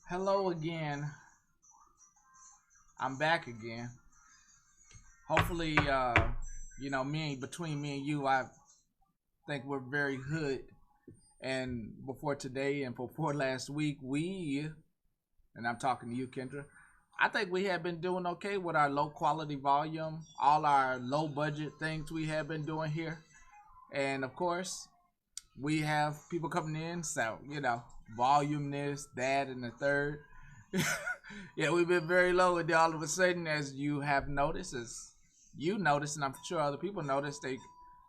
Hello again. I'm back again. Hopefully, between me and you, I think we're very good. And before today and before last week, and I'm talking to you, Kendra, I think we have been doing okay with our low quality volume, all our low budget things we have been doing here. And of course, we have people coming in, so, volume this, that, and the third. Yeah, we've been very low, and then all of a sudden, as you have noticed, as you noticed, and I'm sure other people noticed,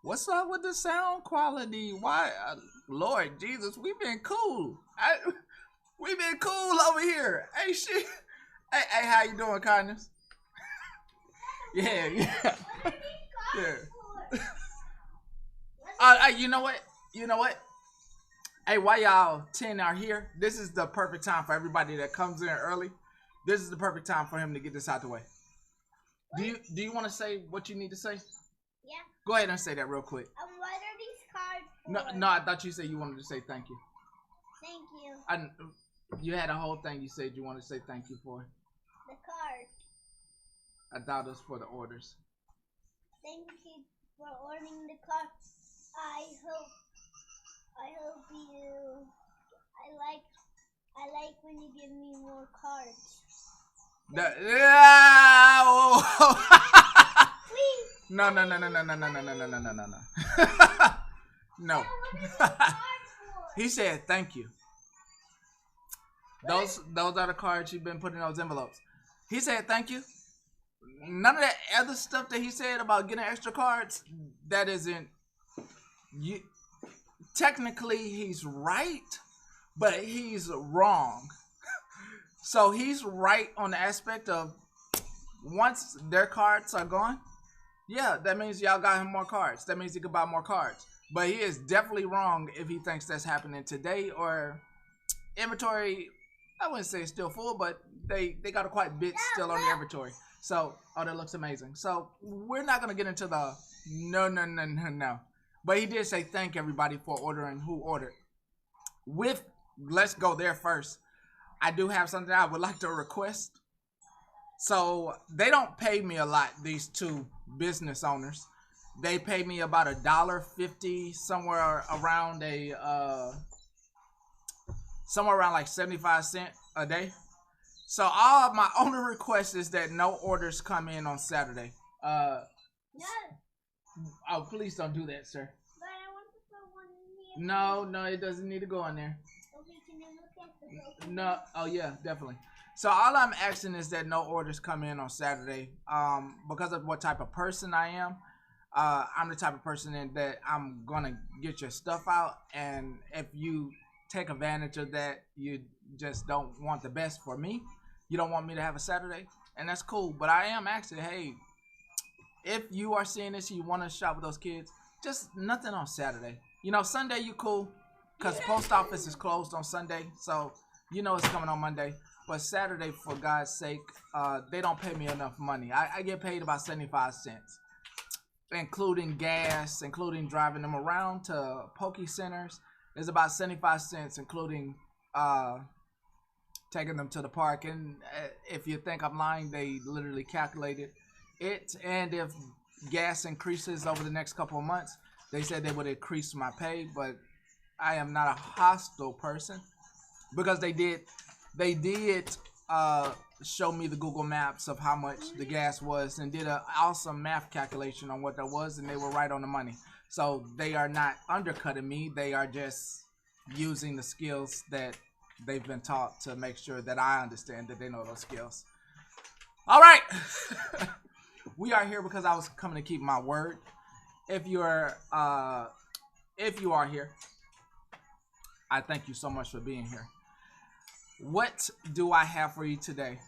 what's up with the sound quality? Why, Lord Jesus, we've been cool. We've been cool over here. Hey, shit. Hey, how you doing, kindness? Yeah, yeah, yeah. You know what? You know what? Hey, why y'all 10 are here? This is the perfect time for everybody that comes in early. This is the perfect time for him to get this out the way. Do you want to say what you need to say? Yeah. Go ahead and say that real quick. What are these cards No, for? no, I thought you said you wanted to say thank you. Thank you. You had a whole thing you said you wanted to say thank you for. The card. I thought it was for the orders. Thank you for ordering the card. I hope you. I like when you give me more cards. Please. No. No. He said thank you. Those are the cards you've been putting in those envelopes. He said thank you. None of that other stuff that he said about getting extra cards, that isn't you. Technically he's right, but he's wrong. So he's right on the aspect of once their cards are gone, yeah, that means y'all got him more cards. That means he could buy more cards. But he is definitely wrong if he thinks that's happening today, or inventory, I wouldn't say it's still full, but they got a quite bit still on the inventory. So, oh, that looks amazing. So we're not going to get into the no. But he did say thank everybody for ordering who ordered. Let's go there first. I do have something I would like to request. So they don't pay me a lot, these two business owners. They pay me about $1.50, somewhere around like 75 cents a day. So all of my only request is that no orders come in on Saturday. No. Oh, please don't do that, sir. But I want to put one in here. No, it doesn't need to go in there. Okay, can you look at the No, oh yeah, definitely. So all I'm asking is that no orders come in on Saturday. Because of what type of person I am. I'm the type of person that I'm gonna get your stuff out, and if you take advantage of that, you just don't want the best for me. You don't want me to have a Saturday, and that's cool. But I am asking, hey, if you are seeing this, you want to shop with those kids, just nothing on Saturday. Sunday you cool, because post office is closed on Sunday, so it's coming on Monday. But Saturday, for God's sake, they don't pay me enough money. I get paid about 75 cents, including gas, including driving them around to Poke Centers. It's about 75 cents, including taking them to the park. And if you think I'm lying, they literally calculated it. And if gas increases over the next couple of months, they said they would increase my pay. But I am not a hostile person, because they did show me the Google Maps of how much the gas was, and did an awesome math calculation on what that was, and they were right on the money. So they are not undercutting me. They are just using the skills that they've been taught to make sure that I understand that they know those skills. All right. We are here because I was coming to keep my word. If you are here, I thank you so much for being here. What do I have for you today?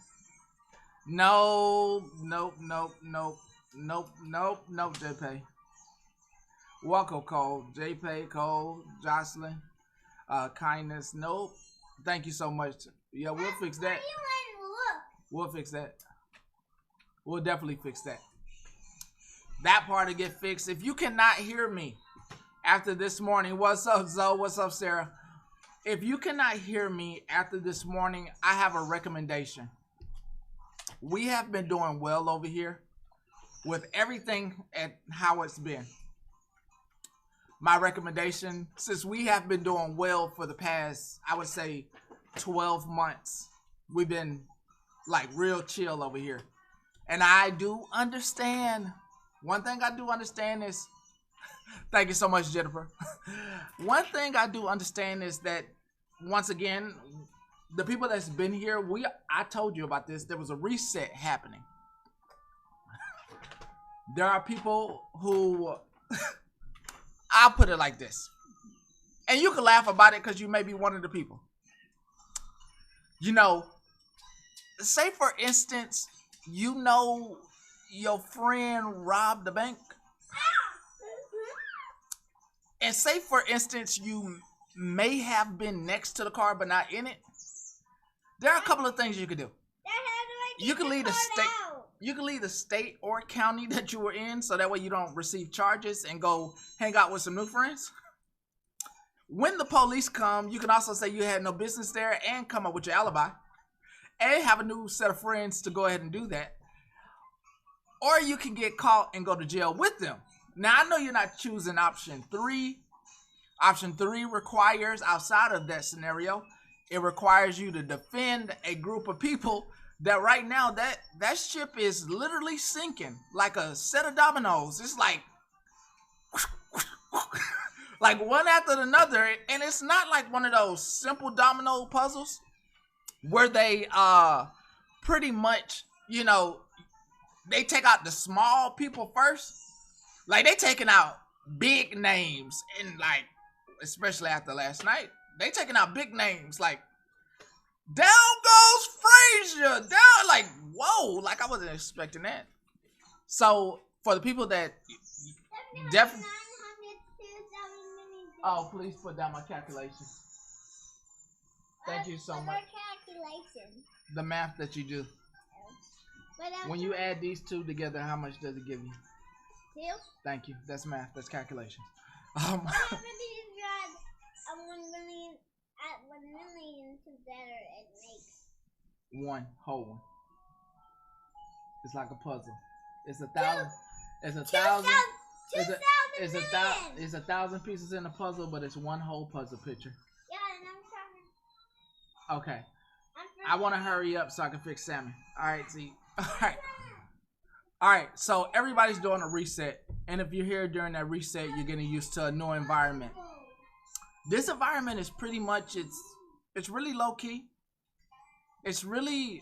Nope, JP. Welcome, Cole. JP, Cole, Jocelyn, kindness. Nope. Thank you so much. Yeah, we'll fix that. We'll fix that. We'll definitely fix that. That part will get fixed. If you cannot hear me after this morning, what's up, Zoe? What's up, Sarah? If you cannot hear me after this morning, I have a recommendation. We have been doing well over here with everything and how it's been. My recommendation, since we have been doing well for the past, I would say 12 months, we've been like real chill over here. And I do understand. One thing I do understand is, thank you so much, Jennifer. One thing I do understand is that, once again, the people that's been here, I told you about this. There was a reset happening. There are people who, I'll put it like this, and you can laugh about it because you may be one of the people. You know, say for instance, you know your friend robbed the bank. And say for instance, you may have been next to the car but not in it. There are a couple of things you could do. You can leave the state. You can leave the state or county that you were in, so that way you don't receive charges, and go hang out with some new friends. When the police come, you can also say you had no business there and come up with your alibi, and have a new set of friends to go ahead and do that. Or you can get caught and go to jail with them. Now, I know you're not choosing option 3. Option 3 requires, outside of that scenario, it requires you to defend a group of people that right now, that ship is literally sinking like a set of dominoes. It's like like one after another, and it's not like one of those simple domino puzzles where they pretty much, you know, they take out the small people first. Like, they taking out big names, and like, especially after last night, they taking out big names. Like, down goes Frazier, down, like, whoa, like I wasn't expecting that. So for the people that definitely, oh, please put down my calculation. Thank you so much. The math that you do. When you add these two together, how much does it give you? 2. Thank you. That's math. That's calculation. What happens if you add 1 million together, it makes one whole one. It's like a puzzle. It's a thousand. It's a thousand. It's a thousand pieces in a puzzle, but it's one whole puzzle picture. Yeah, and I'm trying. Okay. I want to hurry up so I can fix Sammy. All right, see. All right. All right. So everybody's doing a reset, and if you're here during that reset, you're getting used to a new environment. This environment is pretty much, it's really low key. It's really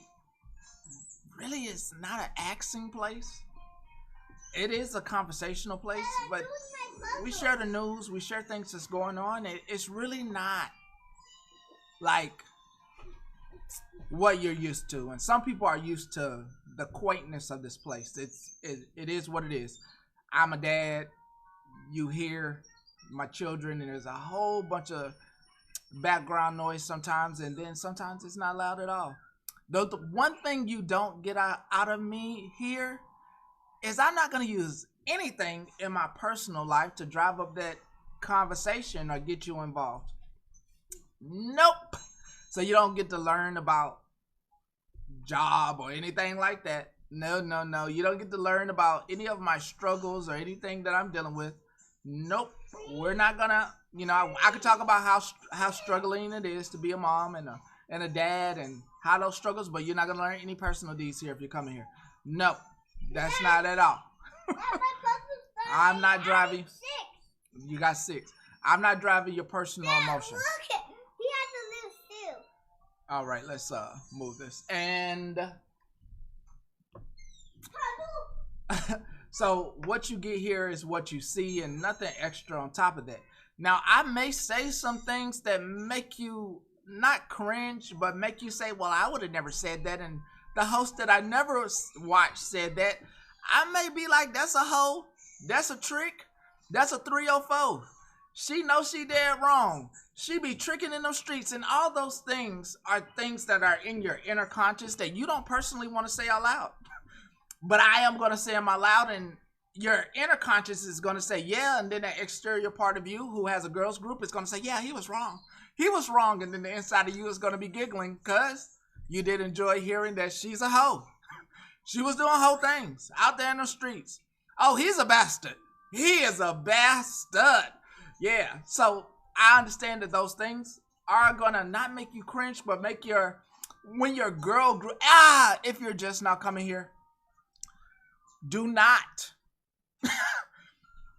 it's not an axing place. It is a conversational place, but we share the news, we share things that's going on. It's really not like what you're used to, and some people are used to the quaintness of this place. It is what it is. I'm a dad. You hear my children, and there's a whole bunch of background noise sometimes, and then sometimes it's not loud at all. The one thing you don't get out of me here is I'm not going to use anything in my personal life to drive up that conversation or get you involved. Nope. So you don't get to learn about job or anything like that. No. You don't get to learn about any of my struggles or anything that I'm dealing with. Nope. We're not gonna, I could talk about how struggling it is to be a mom and a dad and how those struggles, but you're not gonna learn any personal deeds here if you're coming here. No, that's not at all. I'm not driving. You got 6. I'm not driving your personal emotions. Look it. He has to lose 2. All right, let's move this. And so what you get here is what you see, and nothing extra on top of that. Now, I may say some things that make you not cringe, but make you say, well, I would have never said that. And the host that I never watched said that. I may be like, that's a hoe. That's a trick. That's a 304. She knows she dead wrong. She be tricking in those streets, and all those things are things that are in your inner conscious that you don't personally want to say out loud. But I am going to say them out loud, and your inner conscious is going to say, yeah, and then that exterior part of you who has a girls group is going to say, yeah, he was wrong. he was wrong, and then the inside of you is going to be giggling because you did enjoy hearing that she's a hoe. She was doing hoe things out there in the streets. Oh, he's a bastard. He is a bastard. Yeah, so I understand that those things are going to not make you cringe, but make when your girl if you're just now coming here, do not.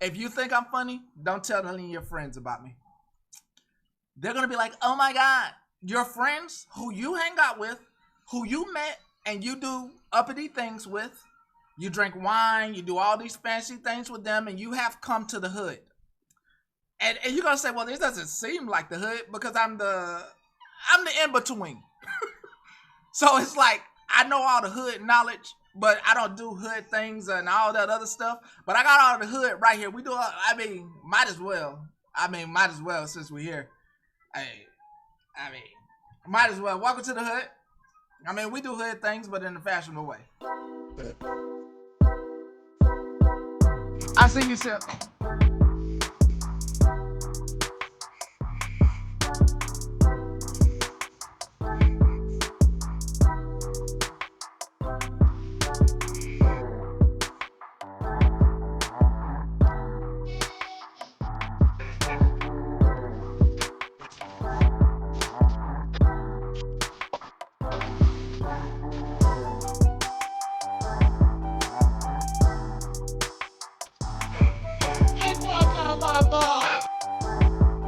If you think I'm funny, don't tell any of your friends about me. They're going to be like, oh my God, your friends who you hang out with, who you met and you do uppity things with, you drink wine, you do all these fancy things with them, and you have come to the hood. And you're going to say, well, this doesn't seem like the hood because I'm the in-between. So it's like, I know all the hood knowledge, but I don't do hood things and all that other stuff. But I got all the hood right here. We do, might as well since we're here. Might as well. Welcome to the hood. We do hood things, but in a fashionable way. I see you, sir.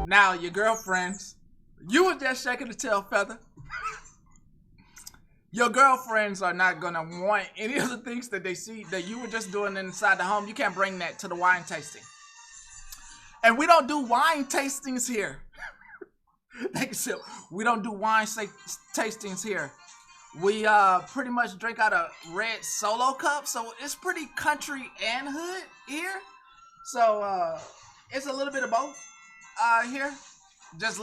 Now, your girlfriends, you were just shaking the tail feather. Your girlfriends are not going to want any of the things that they see that you were just doing inside the home. You can't bring that to the wine tasting. And we don't do wine tastings here. We don't do wine tastings here. We pretty much drink out a red Solo cup. So it's pretty country and hood here. So it's a little bit of both. Here, just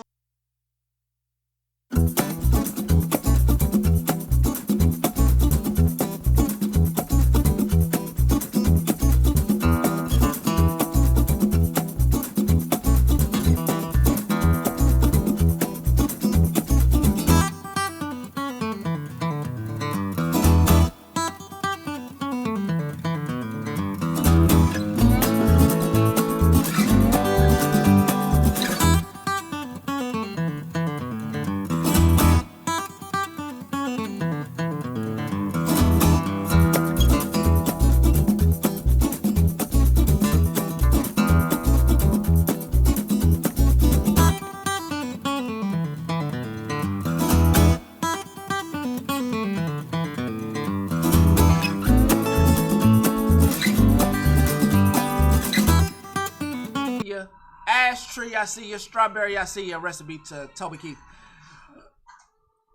ash tree, I see you. Strawberry, I see you. Recipe to Toby Keith.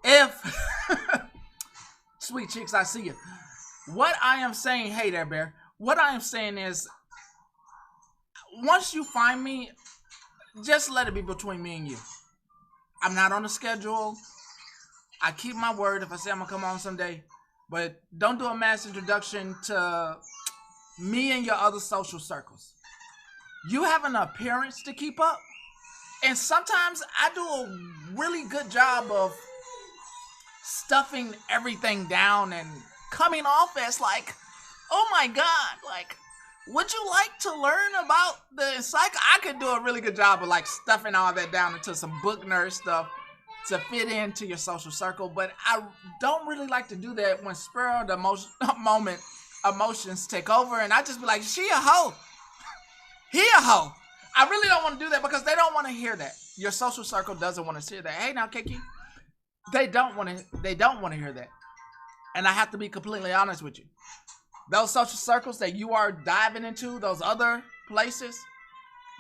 If Sweet Cheeks, I see you. What I am saying, hey there, Bear. What I am saying is, once you find me, just let it be between me and you. I'm not on a schedule. I keep my word if I say I'm gonna come on someday. But don't do a mass introduction to me and your other social circles. You have an appearance to keep up. And sometimes I do a really good job of stuffing everything down and coming off as like, oh my God, like, would you like to learn about the cycle? I could do a really good job of like stuffing all that down into some book nerd stuff to fit into your social circle. But I don't really like to do that when spur of the moment emotions take over. And I just be like, she a hoe. He a hoe. I really don't want to do that because they don't want to hear that. Your social circle doesn't want to hear that. Hey now, Kiki. They don't want to hear that. And I have to be completely honest with you. Those social circles that you are diving into, those other places,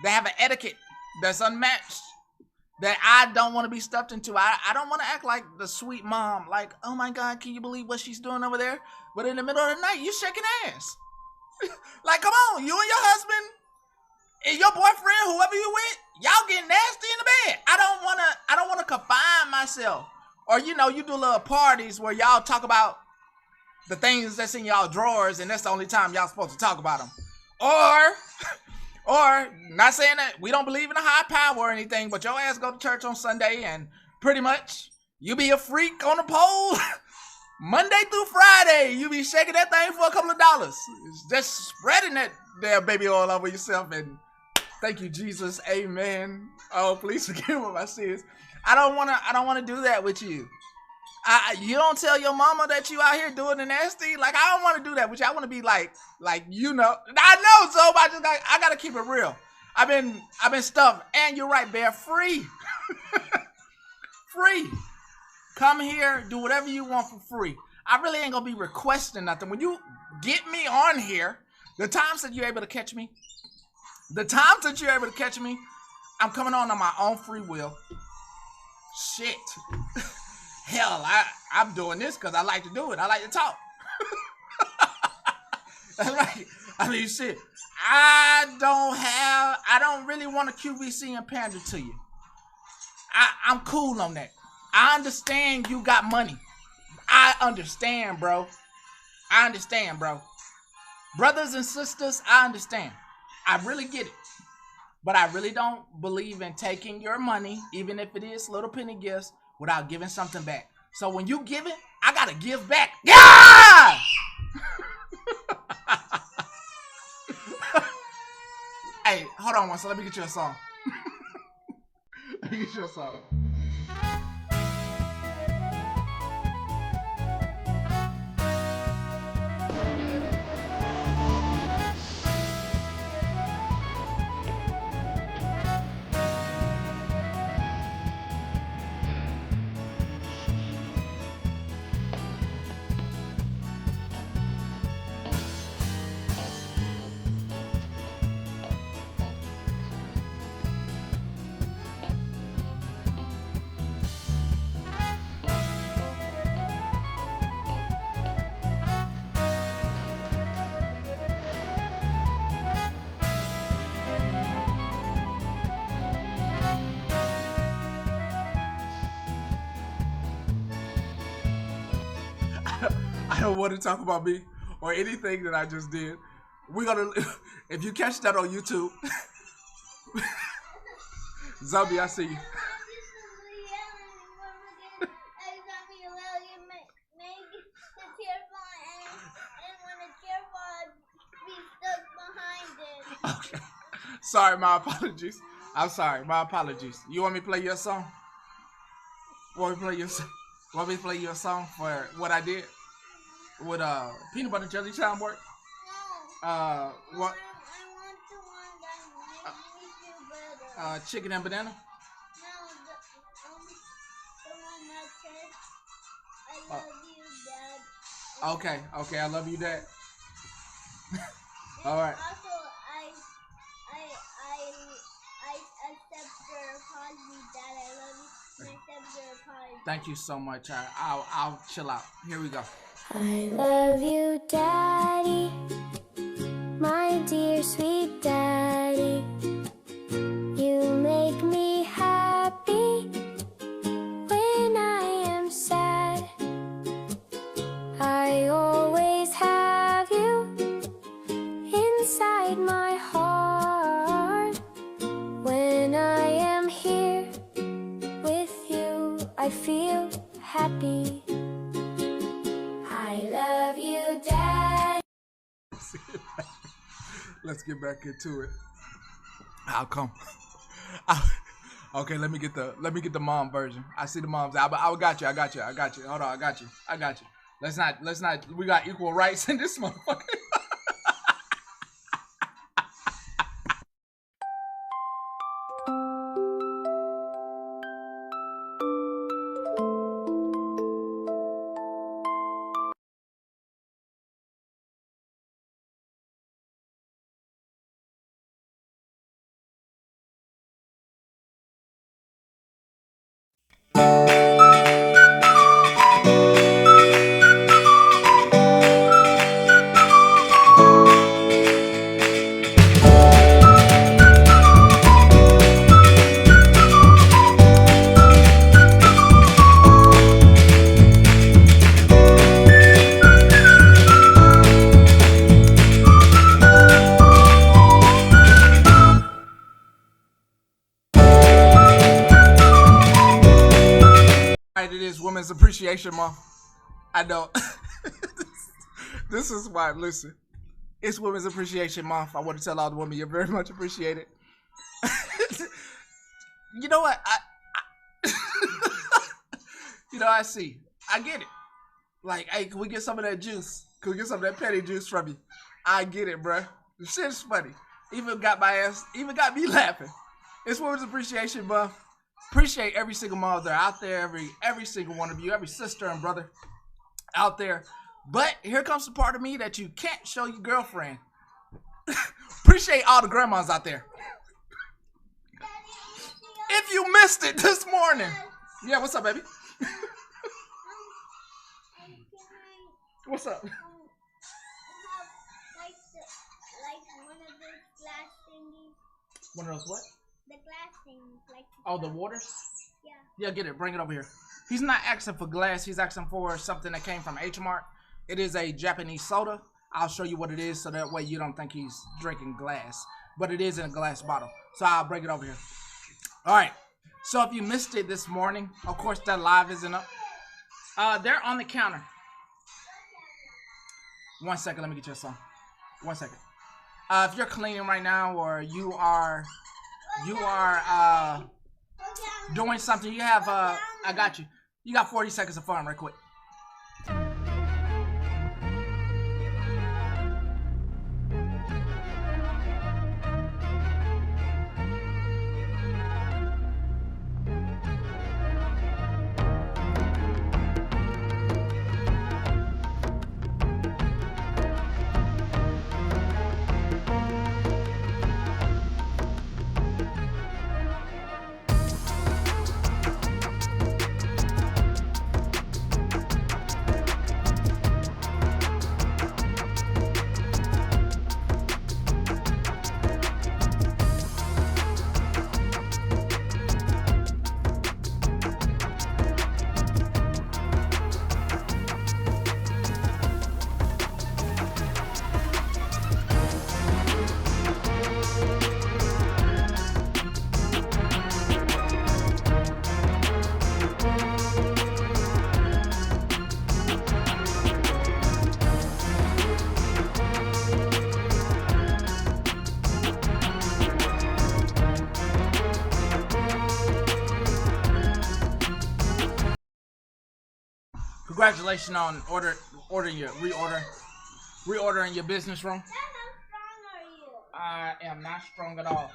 they have an etiquette that's unmatched that I don't want to be stuffed into. I don't want to act like the sweet mom. Like, oh my God, can you believe what she's doing over there? But in the middle of the night, you shaking ass. Like, come on, you and your husband and your boyfriend, whoever you with, y'all getting nasty in the bed. I don't want to confine myself. Or, you know, you do little parties where y'all talk about the things that's in y'all drawers and that's the only time y'all supposed to talk about them. Or, not saying that we don't believe in a high power or anything, but your ass go to church on Sunday and pretty much you be a freak on the pole Monday through Friday. You be shaking that thing for a couple of dollars. It's just spreading that damn baby oil over yourself. And thank you, Jesus. Amen. Oh, please forgive me my sins. I don't wanna do that with you. You don't tell your mama that you out here doing the nasty. Like, I don't want to do that with you. I want to be like you know. I know, so I gotta keep it real. I've been stuffed, and you're right, Bear. Free, free. Come here, do whatever you want for free. I really ain't gonna be requesting nothing. When you get me on here, the times that you're able to catch me, I'm coming on my own free will. Shit. Hell, I'm doing this because I like to do it. I like to talk. That's right. I mean, shit. I don't really want to QVC and pander to you. I'm cool on that. I understand you got money. I understand, bro. Brothers and sisters, I understand. I really get it. But I really don't believe in taking your money, even if it is little penny gifts, without giving something back. So when you give it, I gotta give back. Yeah! Hey, hold on one second. Let me get you a song. I don't want to talk about me or anything that I just did. If you catch that on YouTube, Zombie, I see you. Okay. Sorry, my apologies. I'm sorry, my apologies. You want me to play your song? Want me to play your song for what I did? Would peanut butter jelly time work? No. What? I want the one that makes you better. Chicken and banana? No, the one that says, I love you, Dad. Okay, I love you, Dad. All right. Also, I accept your apology, Dad. I love you. And I accept your apology. Thank you so much. I'll chill out. Here we go. I love you, Daddy, my dear sweet Daddy. You make me happy when I am sad. I always have you inside my heart. When I am here with you, I feel happy. I love you, Dad. Let's get back into it. I'll come. Okay, let me get the mom version. I see the moms. I got you. Hold on, I got you. Let's not. We got equal rights in this motherfucker. Women's Appreciation Month. I know. This is why, listen. It's Women's Appreciation Month. I want to tell all the women you're very much appreciated. You know what? You know, I see. I get it. Like, hey, can we get some of that juice? Can we get some of that petty juice from you? I get it, bruh. The shit is funny. Even got me laughing. It's Women's Appreciation Month. Appreciate every single mother out there, every single one of you, every sister and brother out there. But here comes the part of me that you can't show your girlfriend. Appreciate all the grandmas out there. If you missed it this morning. Yeah, what's up, baby? What's up? Like one of those glass thingies. One of those what? The glass things, like. Oh, the waters? Yeah. Yeah, get it. Bring it over here. He's not asking for glass. He's asking for something that came from H-Mart. It is a Japanese soda. I'll show you what it is so that way you don't think he's drinking glass. But it is in a glass bottle. So I'll bring it over here. All right. So if you missed it this morning, of course that live isn't up. They're on the counter. 1 second. Let me get you a song. 1 second. If you're cleaning right now or you are doing something, you have I got you. You got 40 seconds of fun right quick. Congratulations on reordering your business room. How strong are you? I am not strong at all.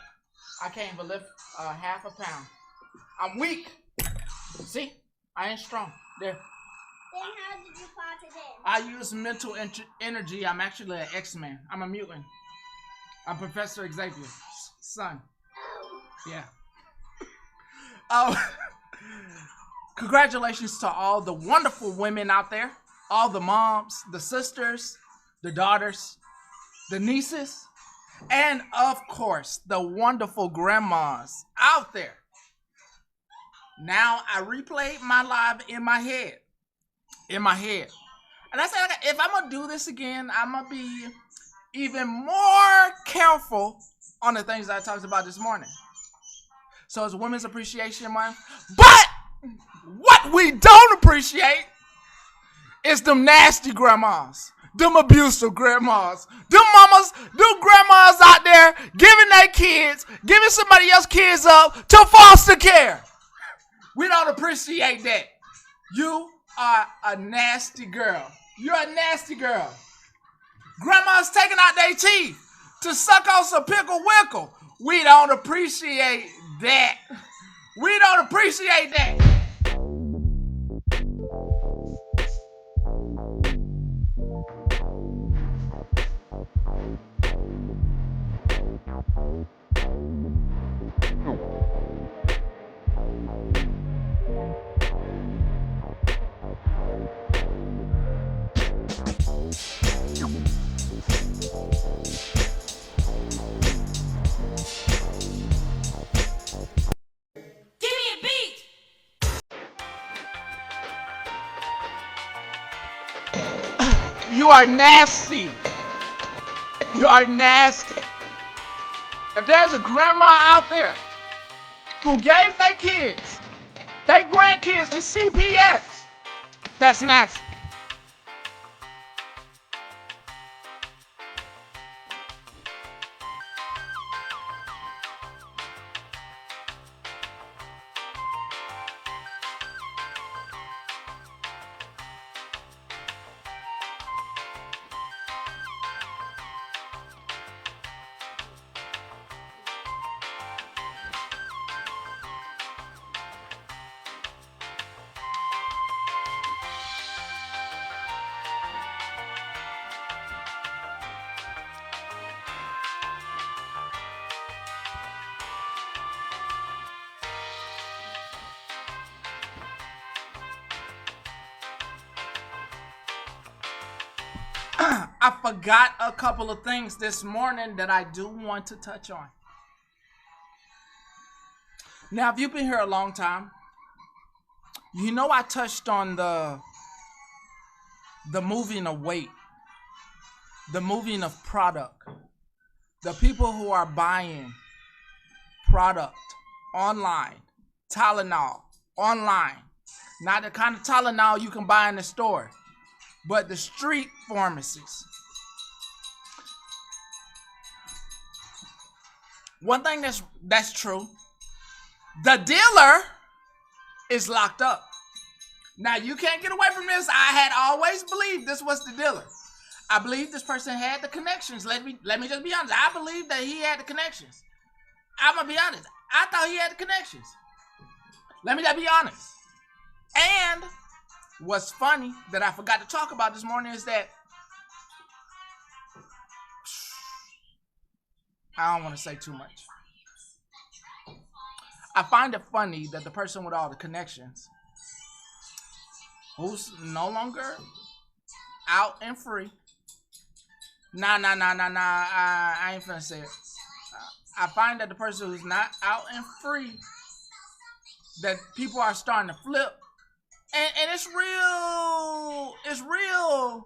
I can't even lift half a pound. I'm weak. See, I ain't strong. There. Then how did you pot it in? I use mental energy. I'm actually an X-Man. I'm a mutant. I'm Professor Xavier's son. Yeah. Congratulations to all the wonderful women out there, all the moms, the sisters, the daughters, the nieces, and of course, the wonderful grandmas out there. Now I replayed my live in my head. And I said, if I'm going to do this again, I'm going to be even more careful on the things that I talked about this morning. So it's Women's Appreciation Month, but what we don't appreciate is them nasty grandmas, them abusive grandmas, them mamas, them grandmas out there giving somebody else's kids up to foster care. We don't appreciate that. You are a nasty girl. You're a nasty girl. Grandma's taking out their teeth to suck on some pickle winkle. We don't appreciate that. We don't appreciate that. You are nasty. You are nasty. If there's a grandma out there who gave their kids, their grandkids to CPS That's next. I forgot a couple of things this morning that I do want to touch on. Now, if you've been here a long time, you know I touched on the moving of weight, the moving of product, the people who are buying product online, Tylenol online, not the kind of Tylenol you can buy in the store, but the street pharmacies. One thing that's true, the dealer is locked up. Now, you can't get away from this. I had always believed this was the dealer. I believe this person had the connections. Let me just be honest. I believe that he had the connections. I'm going to be honest. I thought he had the connections. Let me just be honest. And what's funny that I forgot to talk about this morning is that I don't want to say too much. I find it funny that the person with all the connections, who's no longer out and free. Nah. I ain't finna say it. I find that the person who's not out and free, that people are starting to flip. And it's real. It's real.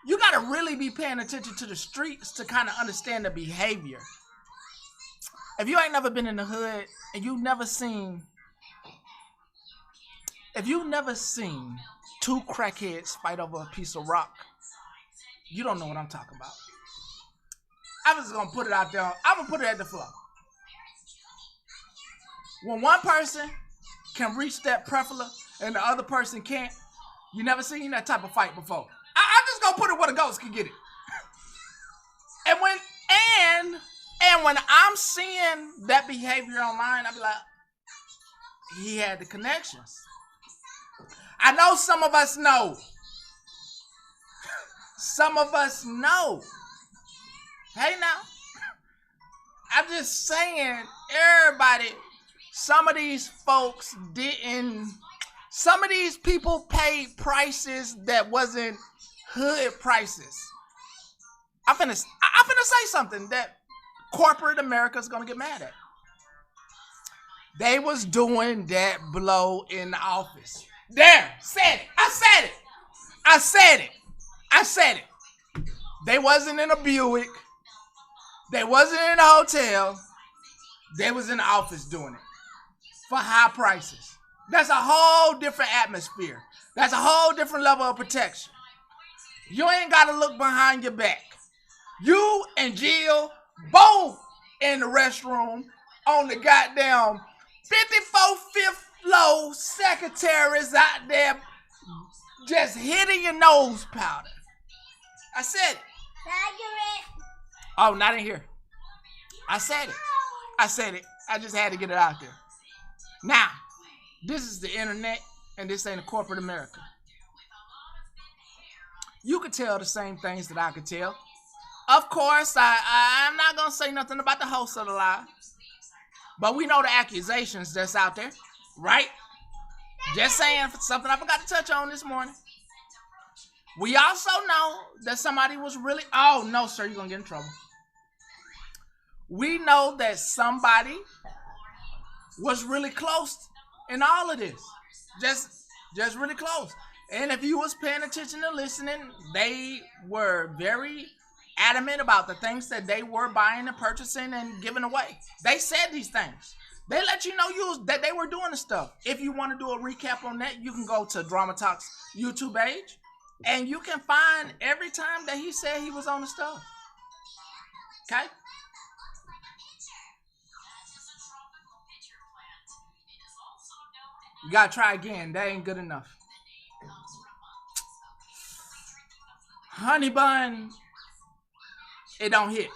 You got to really be paying attention to the streets to kind of understand the behavior. If you ain't never been in the hood and you've never seen two crackheads fight over a piece of rock, you don't know what I'm talking about. I'm just going to put it out there. I'm going to put it at the floor. When one person can reach that prefla and the other person can't, you never seen that type of fight before. I'm just going to put it where the ghost can get it. And when I'm seeing that behavior online, I be like, he had the connections. I know some of us know. Some of us know. Hey now. I'm just saying, everybody, some of these folks didn't, some of these people paid prices that wasn't hood prices. I'm finna say something that corporate America's gonna get mad at. They was doing that blow in the office. There, said it. I said it. They wasn't in a Buick. They wasn't in a hotel. They was in the office doing it for high prices. That's a whole different atmosphere. That's a whole different level of protection. You ain't got to look behind your back. You and Jill both in the restroom on the goddamn 54th, 5th floor, secretaries out there just hitting your nose powder. I said it. Oh, not in here. I said it. I just had to get it out there. Now, this is the internet, and this ain't a corporate America. You could tell the same things that I could tell. Of course, I'm not going to say nothing about the host of the lie. But we know the accusations that's out there, right? Just saying, something I forgot to touch on this morning. We also know that somebody was really, oh no sir, you're going to get in trouble. We know that somebody was really close in all of this. Just really close. And if you was paying attention and listening, they were very adamant about the things that they were buying and purchasing and giving away. They said these things. They let you know that they were doing the stuff. If you want to do a recap on that, you can go to Drama Talk's YouTube page, and you can find every time that he said he was on the stuff. Okay? You gotta try again. That ain't good enough. Honey bun, it don't hit.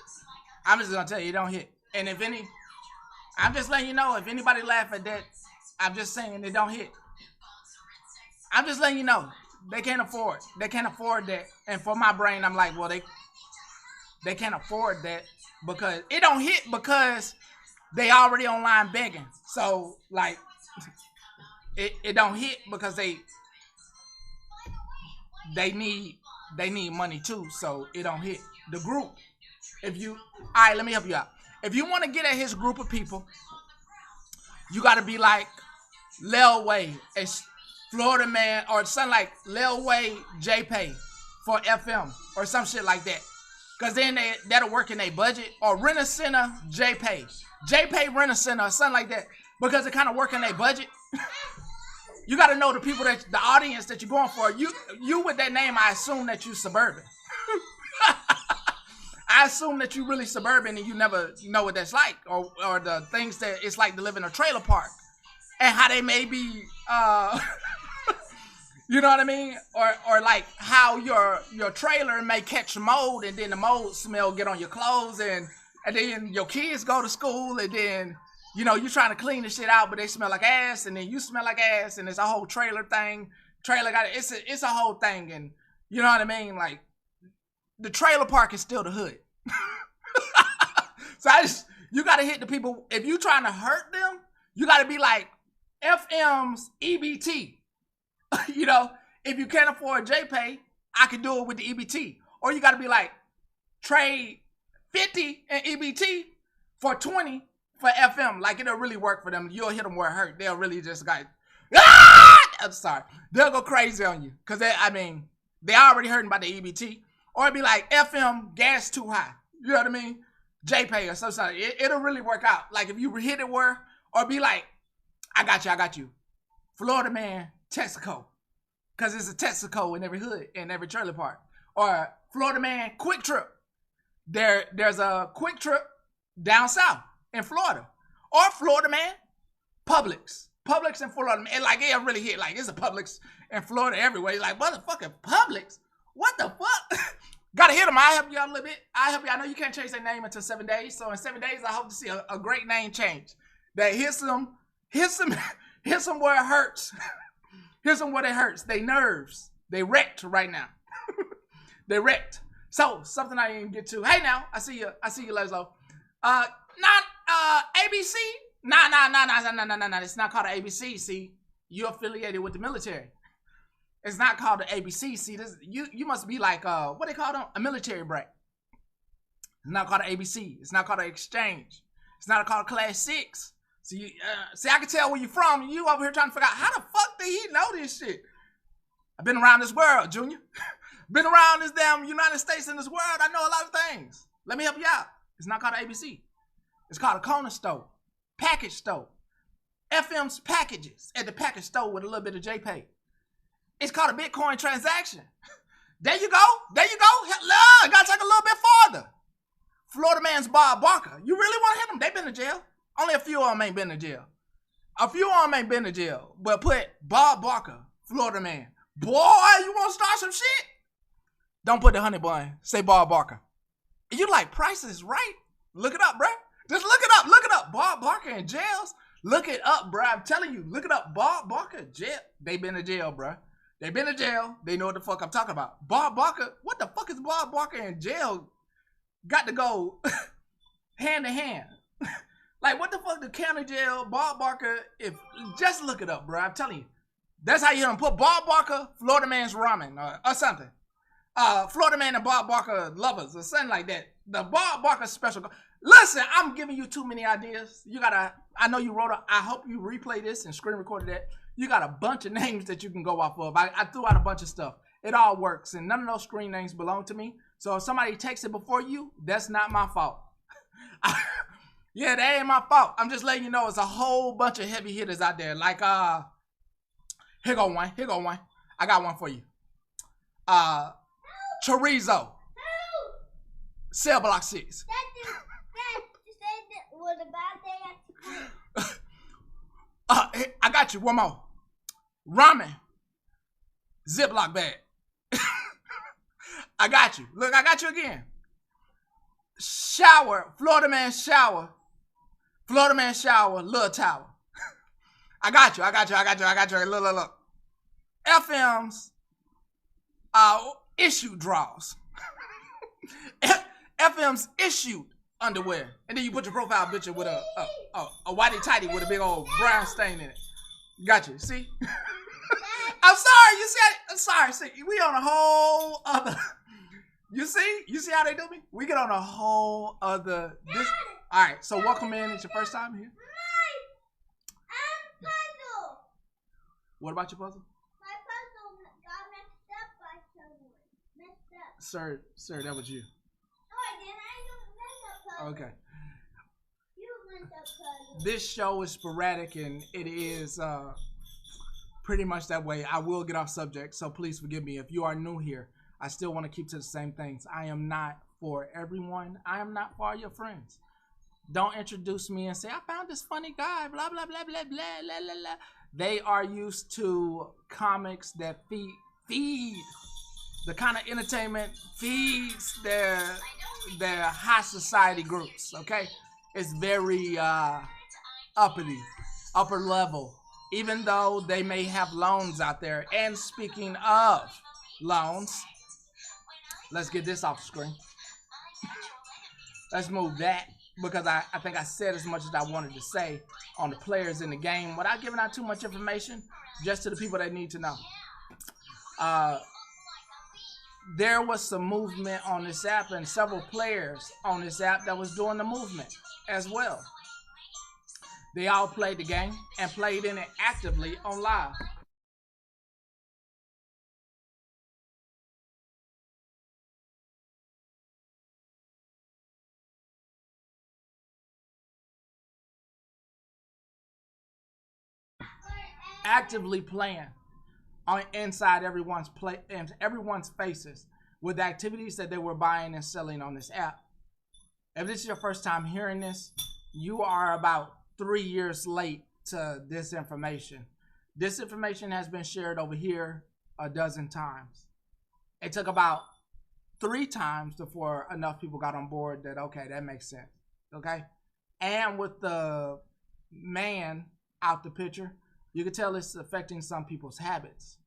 I'm just gonna tell you, it don't hit. And if any, I'm just letting you know, if anybody laugh at that, I'm just saying it don't hit. I'm just letting you know, they can't afford. They can't afford that. And for my brain, I'm like, well, they can't afford that because it don't hit because they already online begging. So like, it don't hit because they need money too. So it don't hit the group. If you, all right, let me help you out. If you want to get at his group of people, you got to be like Lil Wayne, a Florida man, or something like Lil Wayne JPay for FM or some shit like that. Because then that'll work in their budget. Or Rent a Center JPay. JPay Rent a Center or something like that. Because it kind of work in their budget. You got to know the people, the audience that you're going for. You with that name, I assume that you suburban. I assume that you really suburban and you never know what that's like, or the things that it's like to live in a trailer park, and how they may be, you know what I mean, or like how your trailer may catch mold, and then the mold smell get on your clothes, and then your kids go to school, and then you know you trying to clean the shit out, but they smell like ass, and then you smell like ass, and it's a whole trailer thing. Trailer got it's a whole thing, and you know what I mean, like the trailer park is still the hood. So you gotta hit the people. If you trying to hurt them, you gotta be like FM's EBT. You know, if you can't afford JPay, I can do it with the EBT. Or you gotta be like, trade 50 in EBT for 20 for FM. Like it'll really work for them. You'll hit them where it hurt. They'll really just like, ah! I'm sorry. They'll go crazy on you. Cause they already hurting about the EBT. Or it'd be like FM gas too high. You know what I mean? JPay or something. It'll really work out. Like if you hit it where, or be like, I got you. Florida man, Texaco. Cause it's a Texaco in every hood, in every trailer park. Or Florida man, Quick Trip. There's a Quick Trip down south in Florida. Or Florida man, Publix. Publix in Florida. And like it really hit. Like it's a Publix in Florida everywhere. You're like, motherfucking Publix? What the fuck? Gotta hit them. I'll help you out a little bit. I know you can't change their name until 7 days. So in 7 days, I hope to see a great name change. That hits them where it hurts. Hits them where it hurts. They nerves. They wrecked right now. They wrecked. So something I didn't get to. Hey now, I see you, Leslo. ABC? Nah. It's not called ABC. See, you're affiliated with the military. It's not called the ABC. See, this you must be like what they call them? A military brat. It's not called the ABC. It's not called the exchange. It's not called Class 6. See, I can tell where you're from. You over here trying to figure out how the fuck did he know this shit? I've been around this world, Junior. Been around this damn United States and this world. I know a lot of things. Let me help you out. It's not called ABC. It's called a corner store, package store. FM's packages at the package store with a little bit of JPay. It's called a Bitcoin transaction. There you go. Hello, gotta take a little bit farther. Florida man's Bob Barker. You really want to hit them? They been to jail. Only a few of them ain't been to jail. But put Bob Barker, Florida man. Boy, you want to start some shit? Don't put the honey bun. Say Bob Barker. You like Price is Right? Look it up, bruh. Just look it up. Look it up. Bob Barker in jails. Look it up, bruh. I'm telling you. Look it up. Bob Barker jail. They been to jail, bruh. They been to jail. They know what the fuck I'm talking about. Bob Barker. What the fuck is Bob Barker in jail? Got to go hand to hand. Like what the fuck? The county jail. Bob Barker. Just look it up, bruh. I'm telling you. That's how you gonna put Bob Barker, Florida man's ramen or something. Florida man and Bob Barker lovers or something like that. The Bob Barker special. Listen, I'm giving you too many ideas. I know you wrote I hope you replay this and screen recorded that. You got a bunch of names that you can go off of. I threw out a bunch of stuff. It all works, and none of those screen names belong to me. So if somebody takes it before you, that's not my fault. Yeah, that ain't my fault. I'm just letting you know it's a whole bunch of heavy hitters out there. Like, here go one. Here go one. I got one for you. Chorizo. Cell Block 6. That was a bad day at school. I got you. One more. Ramen. Ziploc bag. I got you. Look, I got you again. Shower. Florida man shower. Florida man shower. Little towel. I got you. I got you. I got you. I got you. Look. FM's issue draws. FM's issued underwear. And then you put your profile picture with a whitey tighty with a big old brown stain in it. Got you. See? I'm sorry. You see? I'm sorry. See, we on a whole other. You see how they do me? We get on a whole other. All right. So welcome in. It's your first time here. Puzzle. What about your puzzle? My puzzle got messed up by someone. Messed up. Sir, that was you. No, I didn't. I don't mess up puzzle. Okay. You messed up puzzle. This show is sporadic and it is pretty much that way. I will get off subject, so please forgive me. If you are new here, I still want to keep to the same things. I am not for everyone. I am not for all your friends. Don't introduce me and say, I found this funny guy, blah, blah, blah, blah, blah, blah, blah, blah. They are used to comics that feed the kind of entertainment feeds their high society groups, okay? It's very uppity, upper level, even though they may have loans out there. And speaking of loans, let's get this off the screen. Let's move that, because I think I said as much as I wanted to say on the players in the game without giving out too much information, just to the people that need to know. There was some movement on this app and several players on this app that was doing the movement as well. They all played the game and played in it actively on live. Actively playing on inside everyone's faces with activities that they were buying and selling on this app. If this is your first time hearing this, you are about 3 years late to this information. This information has been shared over here a dozen times. It took about 3 times before enough people got on board that, okay, that makes sense. Okay? And with the man out the picture, you can tell it's affecting some people's habits.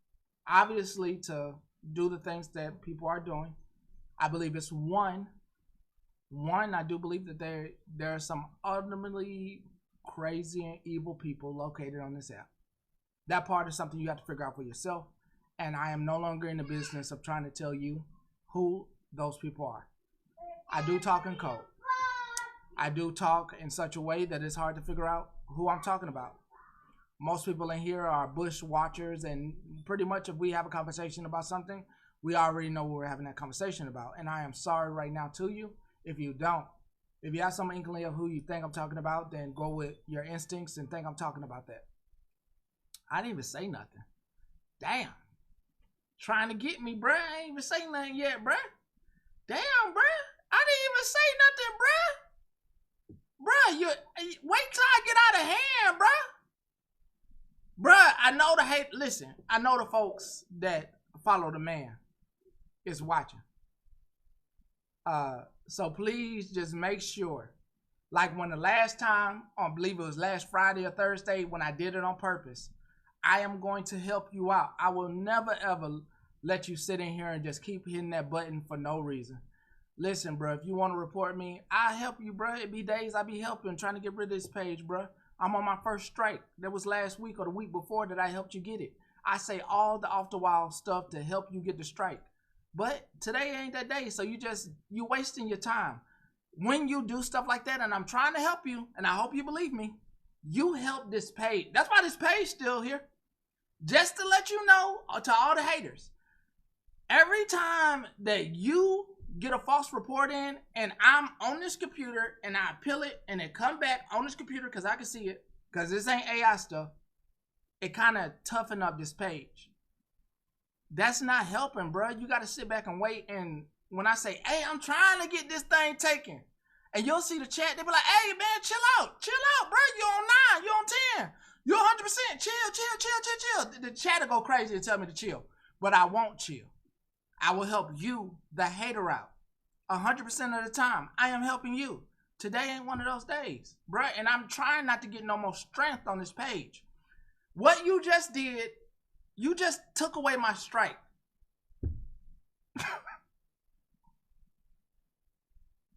Obviously, to do the things that people are doing, I believe it's one, I do believe that there are some ultimately crazy and evil people located on this app. That part is something you have to figure out for yourself. And I am no longer in the business of trying to tell you who those people are. I do talk in code. I do talk in such a way that it's hard to figure out who I'm talking about. Most people in here are Bush watchers, and pretty much if we have a conversation about something, we already know what we're having that conversation about. And I am sorry right now to you if you don't. If you have some inkling of who you think I'm talking about, then go with your instincts and think I'm talking about that. I didn't even say nothing. Damn. Trying to get me, bruh. I ain't even say nothing yet, bruh. Damn, bruh. I didn't even say nothing, bruh. Bruh, wait till I get out of hand, bruh. Bruh, I know the hate. Listen, I know the folks that follow the man is watching. So please just make sure. Like when the last time, I believe it was last Friday or Thursday, when I did it on purpose, I am going to help you out. I will never ever let you sit in here and just keep hitting that button for no reason. Listen, bro, if you want to report me, I'll help you, bro. It be days I be helping, trying to get rid of this page, bro. I'm on my first strike. That was last week or the week before that I helped you get it. I say all the off the wall stuff to help you get the strike. But today ain't that day, so you wasting your time. When you do stuff like that, and I'm trying to help you, and I hope you believe me, you help this page. That's why this page still here. Just to let you know, to all the haters, every time that you get a false report in, and I'm on this computer, and I appeal it, and it come back on this computer because I can see it, because this ain't AI stuff, it kind of toughen up this page. That's not helping, bro. You got to sit back and wait. And when I say, hey, I'm trying to get this thing taken, and you'll see the chat, they be like, hey, man, chill out, bro. You on 9, you on 10, you 100%, chill. The chat will go crazy and tell me to chill, but I won't chill. I will help you, the hater, out 100% of the time. I am helping you. Today ain't one of those days, bro, and I'm trying not to get no more strength on this page. What you just did, you just took away my strike.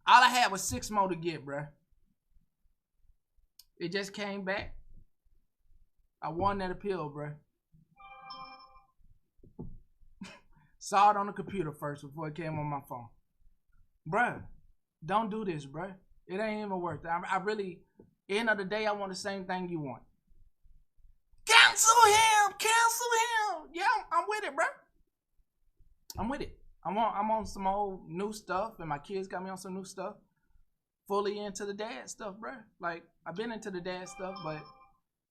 All I had was 6 more to get, bruh. It just came back. I won that appeal, bruh. Saw it on the computer first before it came on my phone. Bruh, don't do this, bruh. It ain't even worth it. I really, end of the day, I want the same thing you want. Cancel him! Yeah, I'm with it, bruh. I'm with it. I'm on some old new stuff, and my kids got me on some new stuff. Fully into the dad stuff, bruh. Like, I've been into the dad stuff, but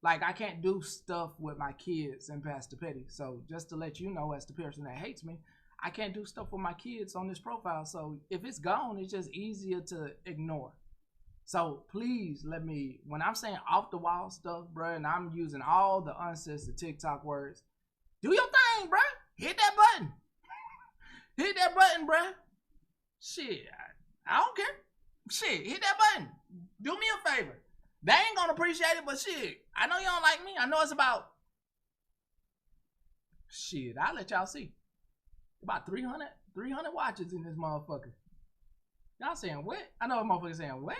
like, I can't do stuff with my kids and Pastor Petty. So just to let you know, as the person that hates me, I can't do stuff with my kids on this profile. So if it's gone, it's just easier to ignore. So please let me, when I'm saying off the wall stuff, bruh, and I'm using all the uncensored TikTok words, do your thing, bruh. Hit that button. Hit that button, bruh. Shit, I don't care. Shit, hit that button. Do me a favor. They ain't gonna appreciate it, but shit, I know you don't like me. I know it's about, shit, I'll let y'all see. About 300 watches in this motherfucker. Y'all saying what? I know a motherfucker saying what?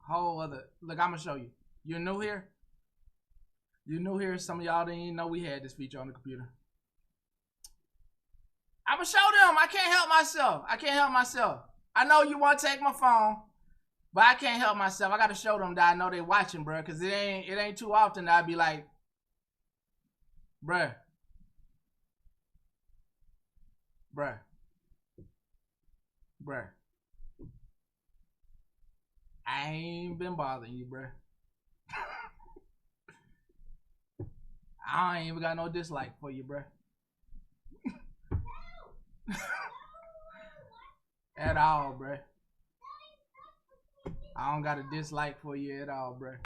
Whole other, look, I'm gonna show you. You're new here? You're new here? Some of y'all didn't even know we had this feature on the computer. I'm gonna show them. I can't help myself. I know you want to take my phone, but I can't help myself. I gotta show them that I know they watching, bro. Cause it ain't too often that I'd be like, bruh. I ain't been bothering you, bruh. I ain't even got no dislike for you, bruh. At all, bruh. I don't got a dislike for you at all, bruh.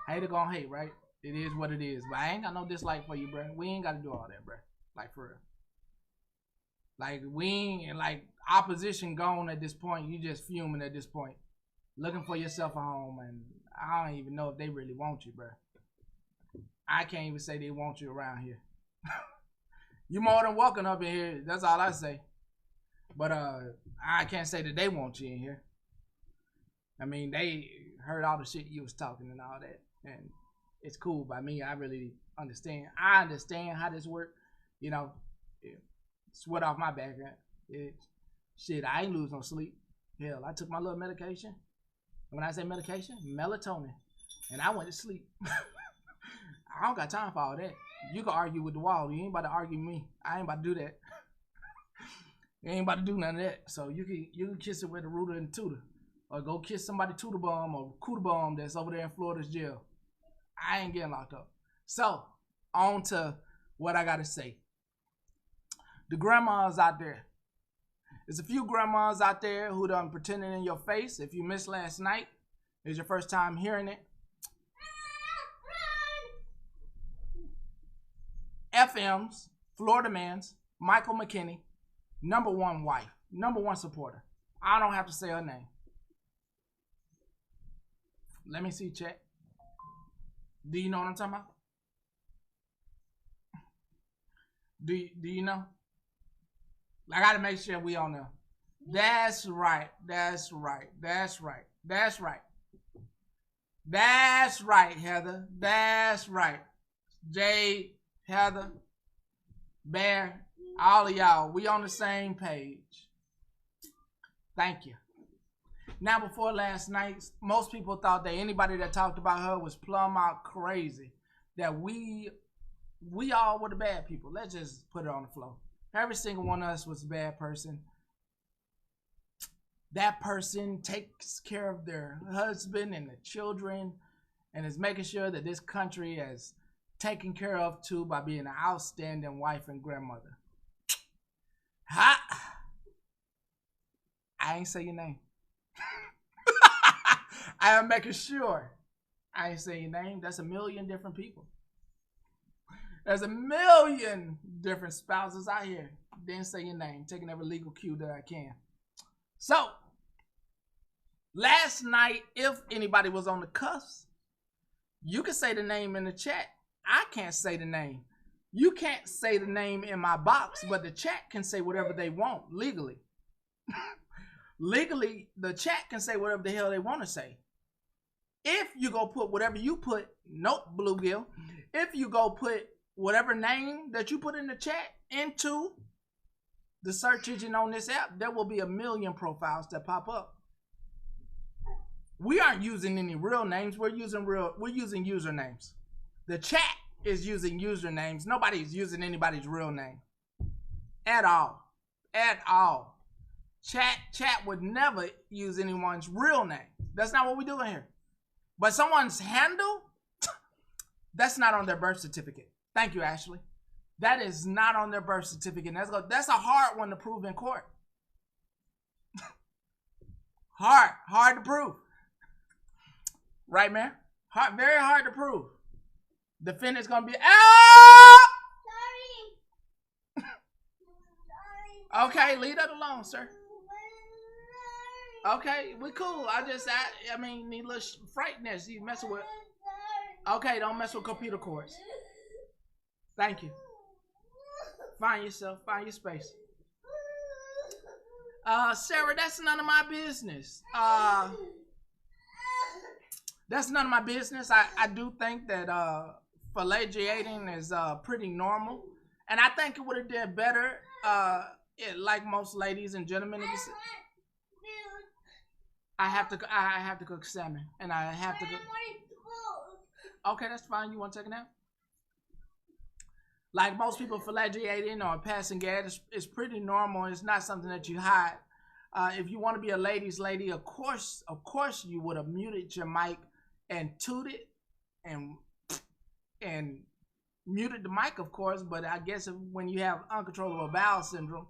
Hater gonna hate, right? It is what it is. But I ain't got no dislike for you, bruh. We ain't gotta do all that, bruh. Like, for real. Like, we ain't, like, opposition gone at this point. You just fuming at this point. Looking for yourself a home, and I don't even know if they really want you, bruh. I can't even say they want you around here. You more than welcome up in here. That's all I say. But I can't say that they want you in here. I mean, they heard all the shit you was talking and all that, and it's cool by me. I really understand. I understand how this works. You know, sweat off my back. Shit, I ain't lose no sleep. Hell, I took my little medication. When I say medication, melatonin, and I went to sleep. I don't got time for all that. You can argue with the wall. You ain't about to argue with me. I ain't about to do that. You ain't about to do none of that. So you can kiss it with a rooter and tutor. Or go kiss somebody tutor bum or cooter bum that's over there in Florida's jail. I ain't getting locked up. So, on to what I gotta say. The grandmas out there. There's a few grandmas out there who done pretending in your face. If you missed last night, it's your first time hearing it. FM's, Florida man's, Michael McKinney, #1 wife, #1 supporter. I don't have to say her name. Let me see, chat. Do you know what I'm talking about? Do you know? I gotta make sure we on there. That's right, Heather. That's right. Jay, Heather, Bear, all of y'all, we on the same page. Thank you. Now, before last night, most people thought that anybody that talked about her was plumb out crazy. That we all were the bad people. Let's just put it on the floor. Every single one of us was a bad person. that person takes care of their husband and the children and is making sure that this country is taken care of too by being an outstanding wife and grandmother. Ha! I ain't say your name. I am making sure I ain't say your name. That's a million different people. There's a million different spouses out here. Didn't say your name. Taking every legal cue that I can. So, last night, if anybody was on the cusp, you can say the name in the chat. I can't say the name. You can't say the name in my box, but the chat can say whatever they want legally. Legally, the chat can say whatever the hell they want to say. If you go put whatever you put, nope, Bluegill. If you go put whatever name that you put in the chat into the search engine on this app, there will be a million profiles that pop up. We aren't using any real names. We're using usernames. The chat is using usernames. Nobody's using anybody's real name at all. At all. Chat would never use anyone's real name. That's not what we're doing here. But someone's handle, that's not on their birth certificate. Thank you, Ashley. That is not on their birth certificate. That's a hard one to prove in court. Hard to prove. Right, man? Very hard to prove. Defendant's gonna be Sorry. Okay, leave that alone, sir. Okay, we cool. I mean, need a little frightness. You messing with. Okay, don't mess with computer cords. Thank you. Find yourself. Find your space. Sarah, that's none of my business. That's none of my business. I do think that fellaciating is pretty normal, and I think it would have did better. Like most ladies and gentlemen, I have to cook salmon, and I have to cook. Okay, that's fine. You want to take a nap? Like most people, fellaciating or passing gas is pretty normal. It's not something that you hide. If you want to be a ladies' lady, of course, you would have muted your mic and tooted and muted the mic, of course. But I guess when you have uncontrollable bowel syndrome,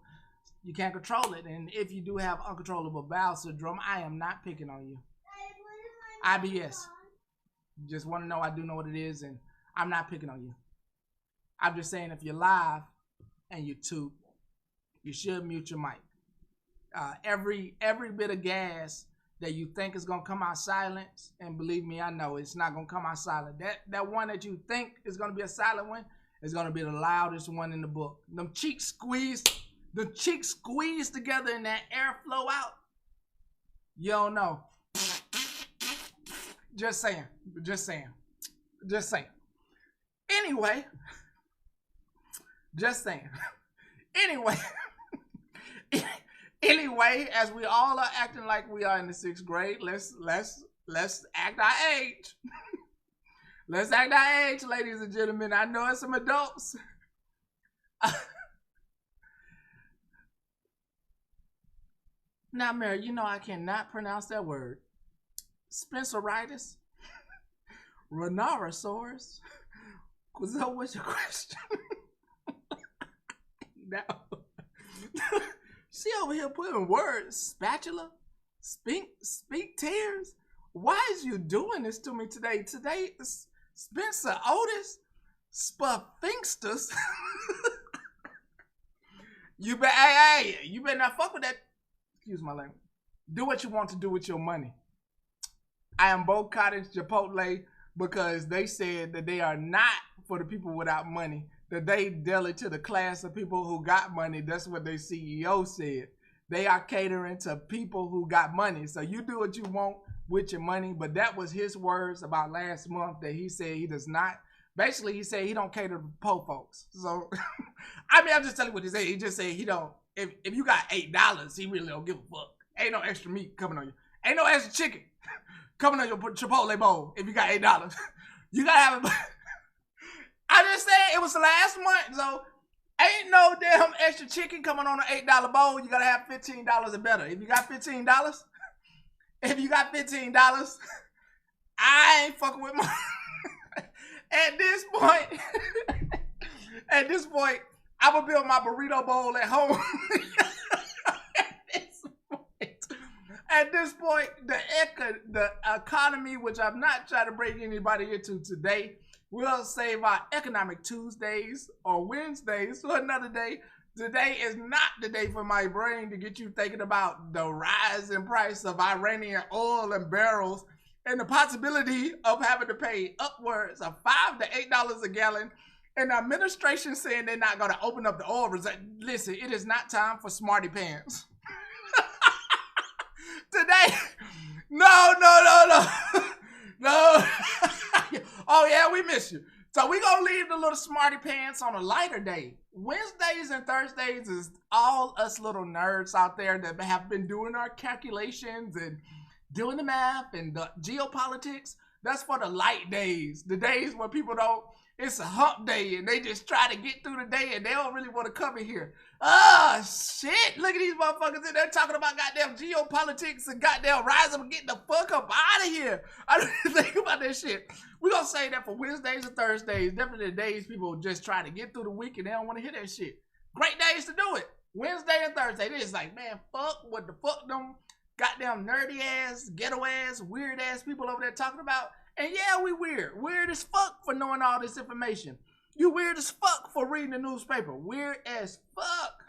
you can't control it. And if you do have uncontrollable bowel syndrome, I am not picking on you. IBS. Just want to know, I do know what it is, and I'm not picking on you. I'm just saying, if you're live and you toot, you should mute your mic. Every bit of gas that you think is gonna come out silent, and believe me, I know it's not gonna come out silent. That one that you think is gonna be a silent one is gonna be the loudest one in the book. Them cheeks squeezed together and that airflow out. You don't know. Just saying. Anyway, just saying. Anyway, as we all are acting like we are in the 6th grade, let's act our age. Let's act our age, ladies and gentlemen. I know it's some adults. Now, Mary, you know I cannot pronounce that word. Spenceritis? Rhinoceros? So what's your question? Now, she over here putting words. Spatula? Speak tears? Why is you doing this to me today? Today, Spencer Otis? Sphinxtus? You better not fuck with that. Excuse my language. Do what you want to do with your money. I am boycotting Chipotle because they said that they are not for the people without money, that they deal it to the class of people who got money. That's what their CEO said. They are catering to people who got money. So you do what you want with your money. But that was his words about last month, that he said he does not. Basically, he said he don't cater to poor folks. So, I mean, I'm just telling you what he said. He just said he don't. If you got $8, he really don't give a fuck. Ain't no extra meat coming on you. Ain't no extra chicken coming on your Chipotle bowl if you got $8. You gotta have it. I just said it was the last month, so Ain't no damn extra chicken coming on an $8 bowl. You gotta have $15 or better. If you got $15, I ain't fucking with my. At this point, I will build my burrito bowl at home. At this point, the economy, which I'm not trying to bring anybody into today, we'll save our economic Tuesdays or Wednesdays for another day. Today is not the day for my brain to get you thinking about the rise in price of Iranian oil and barrels and the possibility of having to pay upwards of $5 to $8 a gallon. And the administration saying they're not going to open up the oil reserve. Listen, it is not time for smarty pants. Today, no. Oh yeah, we miss you. So we gonna leave the little smarty pants on a lighter day. Wednesdays and Thursdays is all us little nerds out there that have been doing our calculations and doing the math and the geopolitics. That's for the light days. The days where people don't, it's a hump day and they just try to get through the day and they don't really want to come in here. Oh, shit. Look at these motherfuckers in there talking about goddamn geopolitics and goddamn rising and getting the fuck up out of here. I don't even think about that shit. We're going to say that for Wednesdays and Thursdays. Definitely the days people just try to get through the week and they don't want to hear that shit. Great days to do it. Wednesday and Thursday. They just like, man, fuck what the fuck them goddamn nerdy ass, ghetto ass, weird ass people over there talking about. And yeah, we weird. Weird as fuck for knowing all this information. You weird as fuck for reading the newspaper. Weird as fuck.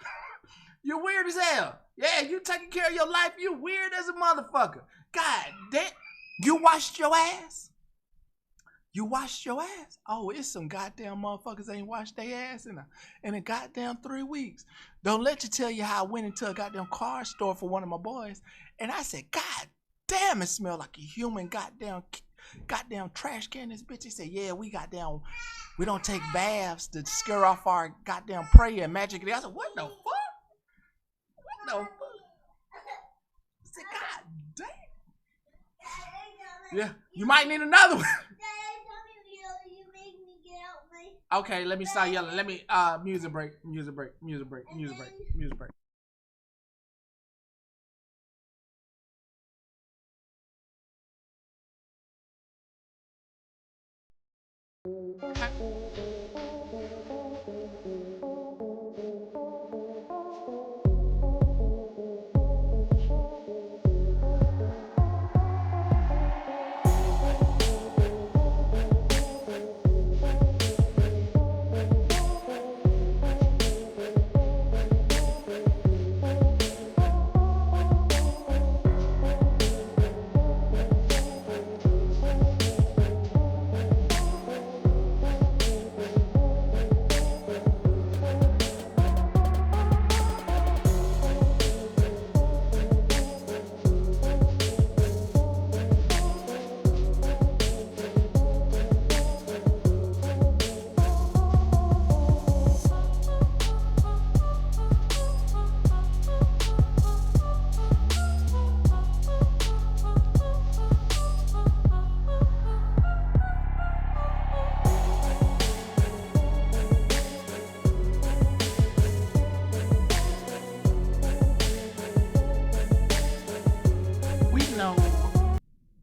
You weird as hell. Yeah, you taking care of your life. You weird as a motherfucker. God damn. You washed your ass? You washed your ass? Oh, it's some goddamn motherfuckers ain't washed their ass in a goddamn 3 weeks. Don't let you tell you how I went into a goddamn car store for one of my boys. And I said, God damn, it smelled like a human goddamn trash can. This bitch, he said, yeah, we don't take baths to scare off our goddamn prey and magic. I said, what the fuck? What the fuck? I said, God damn. Yeah, you might need another one. Okay, let me start yelling. Let me music break.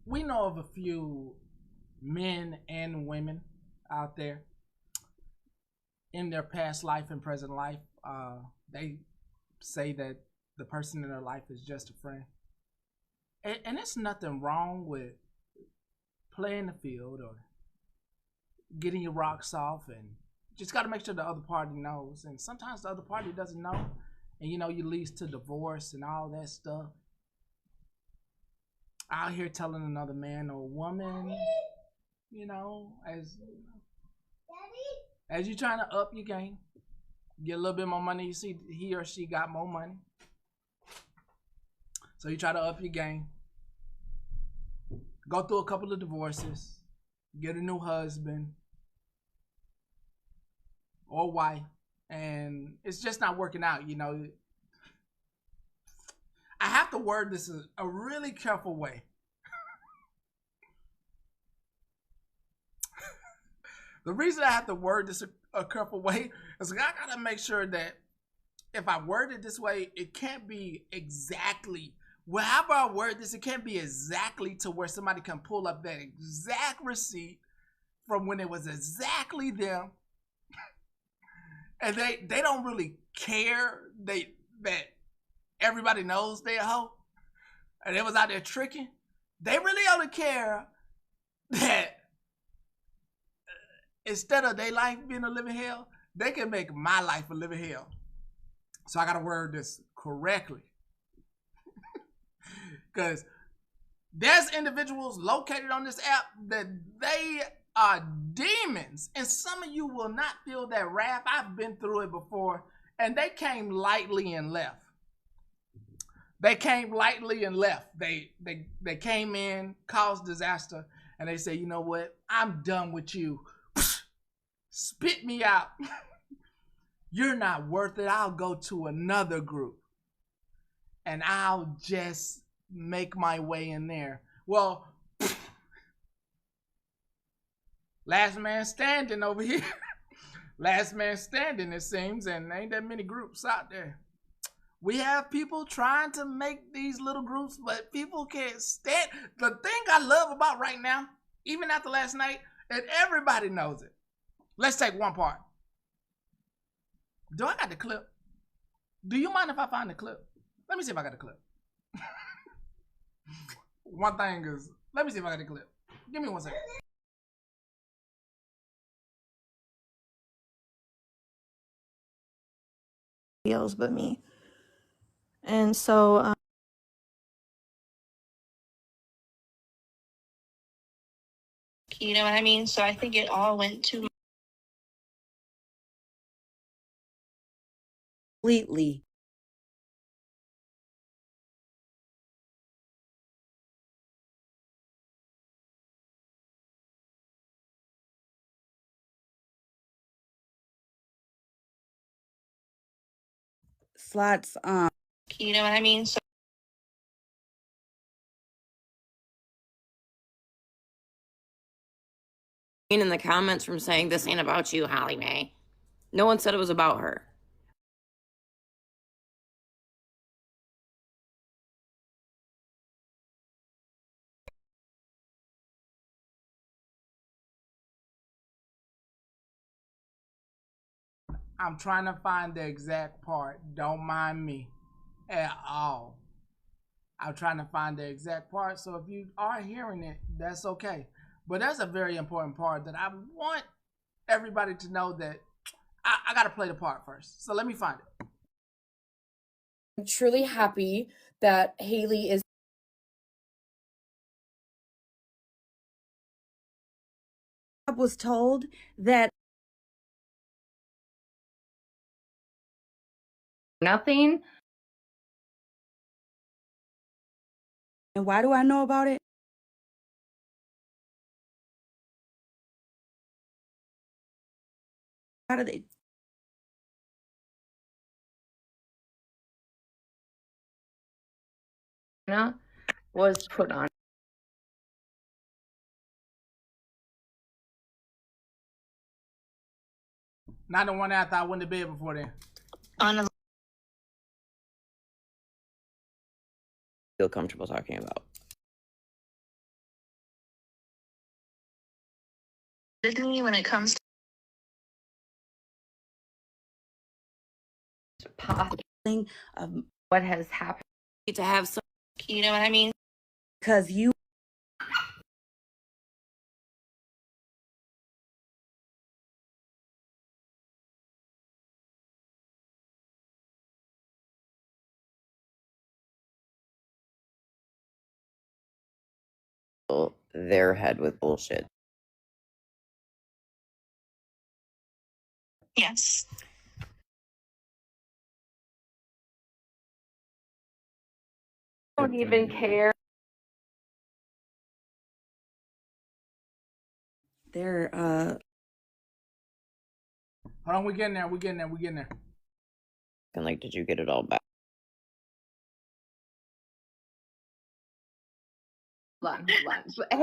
We know of a few men and women out there in their past life and present life. They say that the person in their life is just a friend. And there's nothing wrong with playing the field or getting your rocks off, and just got to make sure the other party knows. And sometimes the other party doesn't know, and you leads to divorce and all that stuff. Out here telling another man or woman, as you trying to up your game, get a little bit more money. You see he or she got more money, so you try to up your game. Go through a couple of divorces, get a new husband or wife, and it's just not working out. I have to word this in a really careful way. The reason I have to word this a careful way. It's like I gotta make sure that if I word it this way, it can't be exactly. However I word this, it can't be exactly to where somebody can pull up that exact receipt from when it was exactly them, and they don't really care that everybody knows they're a hoe, and they was out there tricking. They really only care that instead of their life being a living hell, they can make my life a living hell. So I gotta word this correctly. Because there's individuals located on this app that they are demons. And some of you will not feel that wrath. I've been through it before. And they came lightly and left. They came lightly and left. They came in, caused disaster, and they say, you know what? I'm done with you. Spit me out. You're not worth it. I'll go to another group. And I'll just make my way in there. Well, last man standing over here. Last man standing, it seems, and ain't that many groups out there. We have people trying to make these little groups, but people can't stand. The thing I love about right now, even after last night, and everybody knows it. Let's take one part. Do I got the clip? Do you mind if I find the clip? Let me see if I got the clip. One thing is, let me see if I got the clip. Give me 1 second. But me. And so you know what I mean? So I think it all went to completely. Slots you know what I mean? So in the comments from saying this ain't about you, Holly Mae. No one said it was about her. I'm trying to find the exact part. Don't mind me at all. I'm trying to find the exact part. So if you are hearing it, that's okay. But that's a very important part that I want everybody to know that I got to play the part first. So let me find it. I'm truly happy that Haley is. I was told that Nothing. and why do I know about it? How do they Was put on. Not the one after I went to bed before then. On a Feel comfortable talking about. Disney when it comes to possibly of what has happened. To have some, you know what I mean? because you their head with bullshit. Yes. Don't even care. they're Hold on, we getting there. We getting there. We getting there. And like, did you get it all back? Hold on.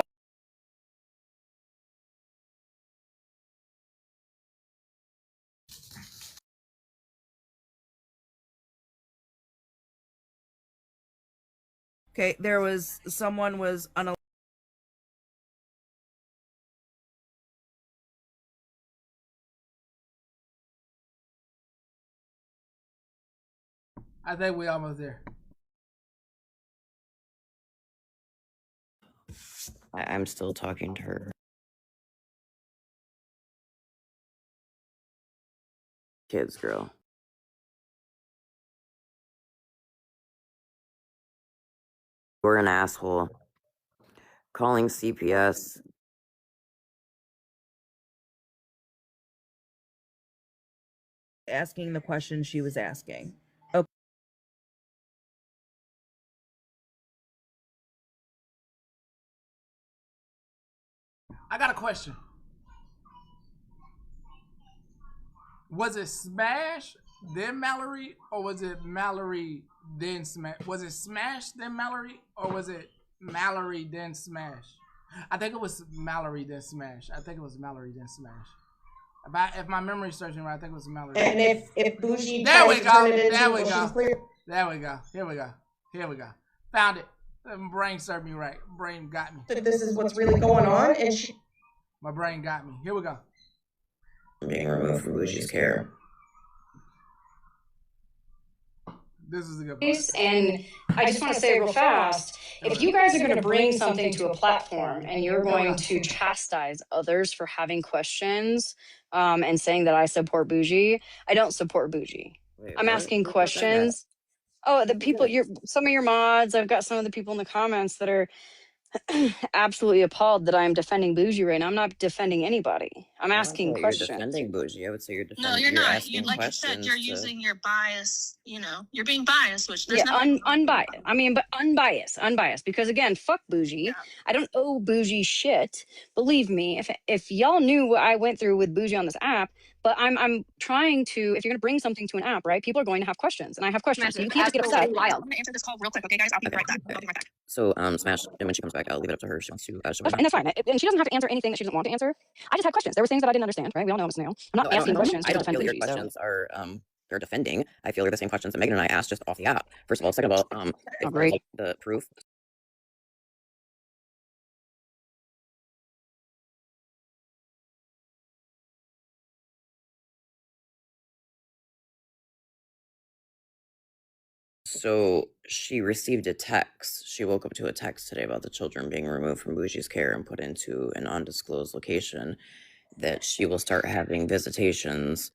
Okay, there was someone was on. I think we almost there. I'm still talking to her. Kids, girl. You're an asshole. Calling CPS. Asking the question she was asking. Okay. I got a question. Was it Smash then Mallory, or was it Mallory then Smash? Was it Smash then Mallory, or was it Mallory then Smash? I think it was Mallory then Smash. I think it was Mallory then Smash. If my memory serves me right, I think it was Mallory. And if Bougie there we tries to turn go. it into There we well, she's go. clear. There we go. Here we go. Here we go. Found it. Brain served me right. Brain got me. This is what's really going on, and she. My brain got me. Here we go. Being removed from Bougie's care. This is a good part. And I just want to say real fast, if you guys are going to bring something to a platform and you're going to chastise others for having questions and saying that I support Bougie, I don't support Bougie. Wait, I'm what? asking questions. Oh, the people, some of your mods, I've got some of the people in the comments that are absolutely appalled that I'm defending Bougie right now. I'm not defending anybody. I'm asking questions. You're defending Bougie. I would say you're defending. No, you're not. Asking Like you said, you're using your bias. You know, you're being biased, which there's unbiased. I mean, but unbiased. Because again, fuck Bougie. Yeah. I don't owe Bougie shit. Believe me, if y'all knew what I went through with Bougie on this app. But I'm trying to. If you're going to bring something to an app, right? People are going to have questions, and I have questions. So you can't just get upset. I'm going to answer this call real quick, okay, guys? I'll be right back. So, Smash, and when she comes back, I'll leave it up to her. She wants to. And that's fine. And she doesn't have to answer anything that she doesn't want to answer. I just had questions. There were things that I didn't understand, right? We all know I'm a snail. I'm not asking questions. I don't feel your questions are you're defending. I feel they're the same questions that Megan and I asked just off the app. First of all, second of all, the proof. So she received a text. She woke up to a text today about the children being removed from Bougie's care and put into an undisclosed location, that she will start having visitations.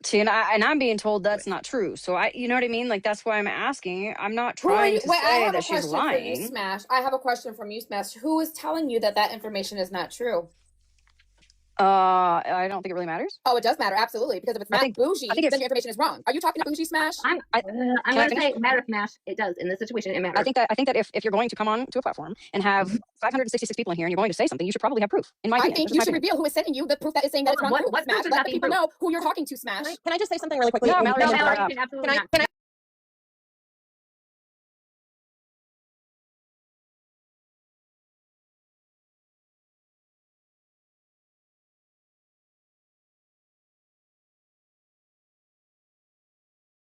See, and I'm being told that's not true. So you know what I mean? Like, that's why I'm asking. I'm not trying to say that she's lying. You, Smash. I have a question from you, Smash. Who is telling you that information is not true? I don't think it really matters. Oh, it does matter, absolutely. Because if it's not Bougie, then your information is wrong. Are you talking to Bougie, Smash? I'm going to say it matters, Smash. It does. In this situation, it matters. I think that if you're going to come on to a platform and have 566 people in here and you're going to say something, you should probably have proof. In my opinion, I think you should reveal who is sending you the proof that is saying that it's wrong. What Smash. Let the people know who you're talking to, Smash. Can I just say something really quickly? No, Mallory, can absolutely not. Can I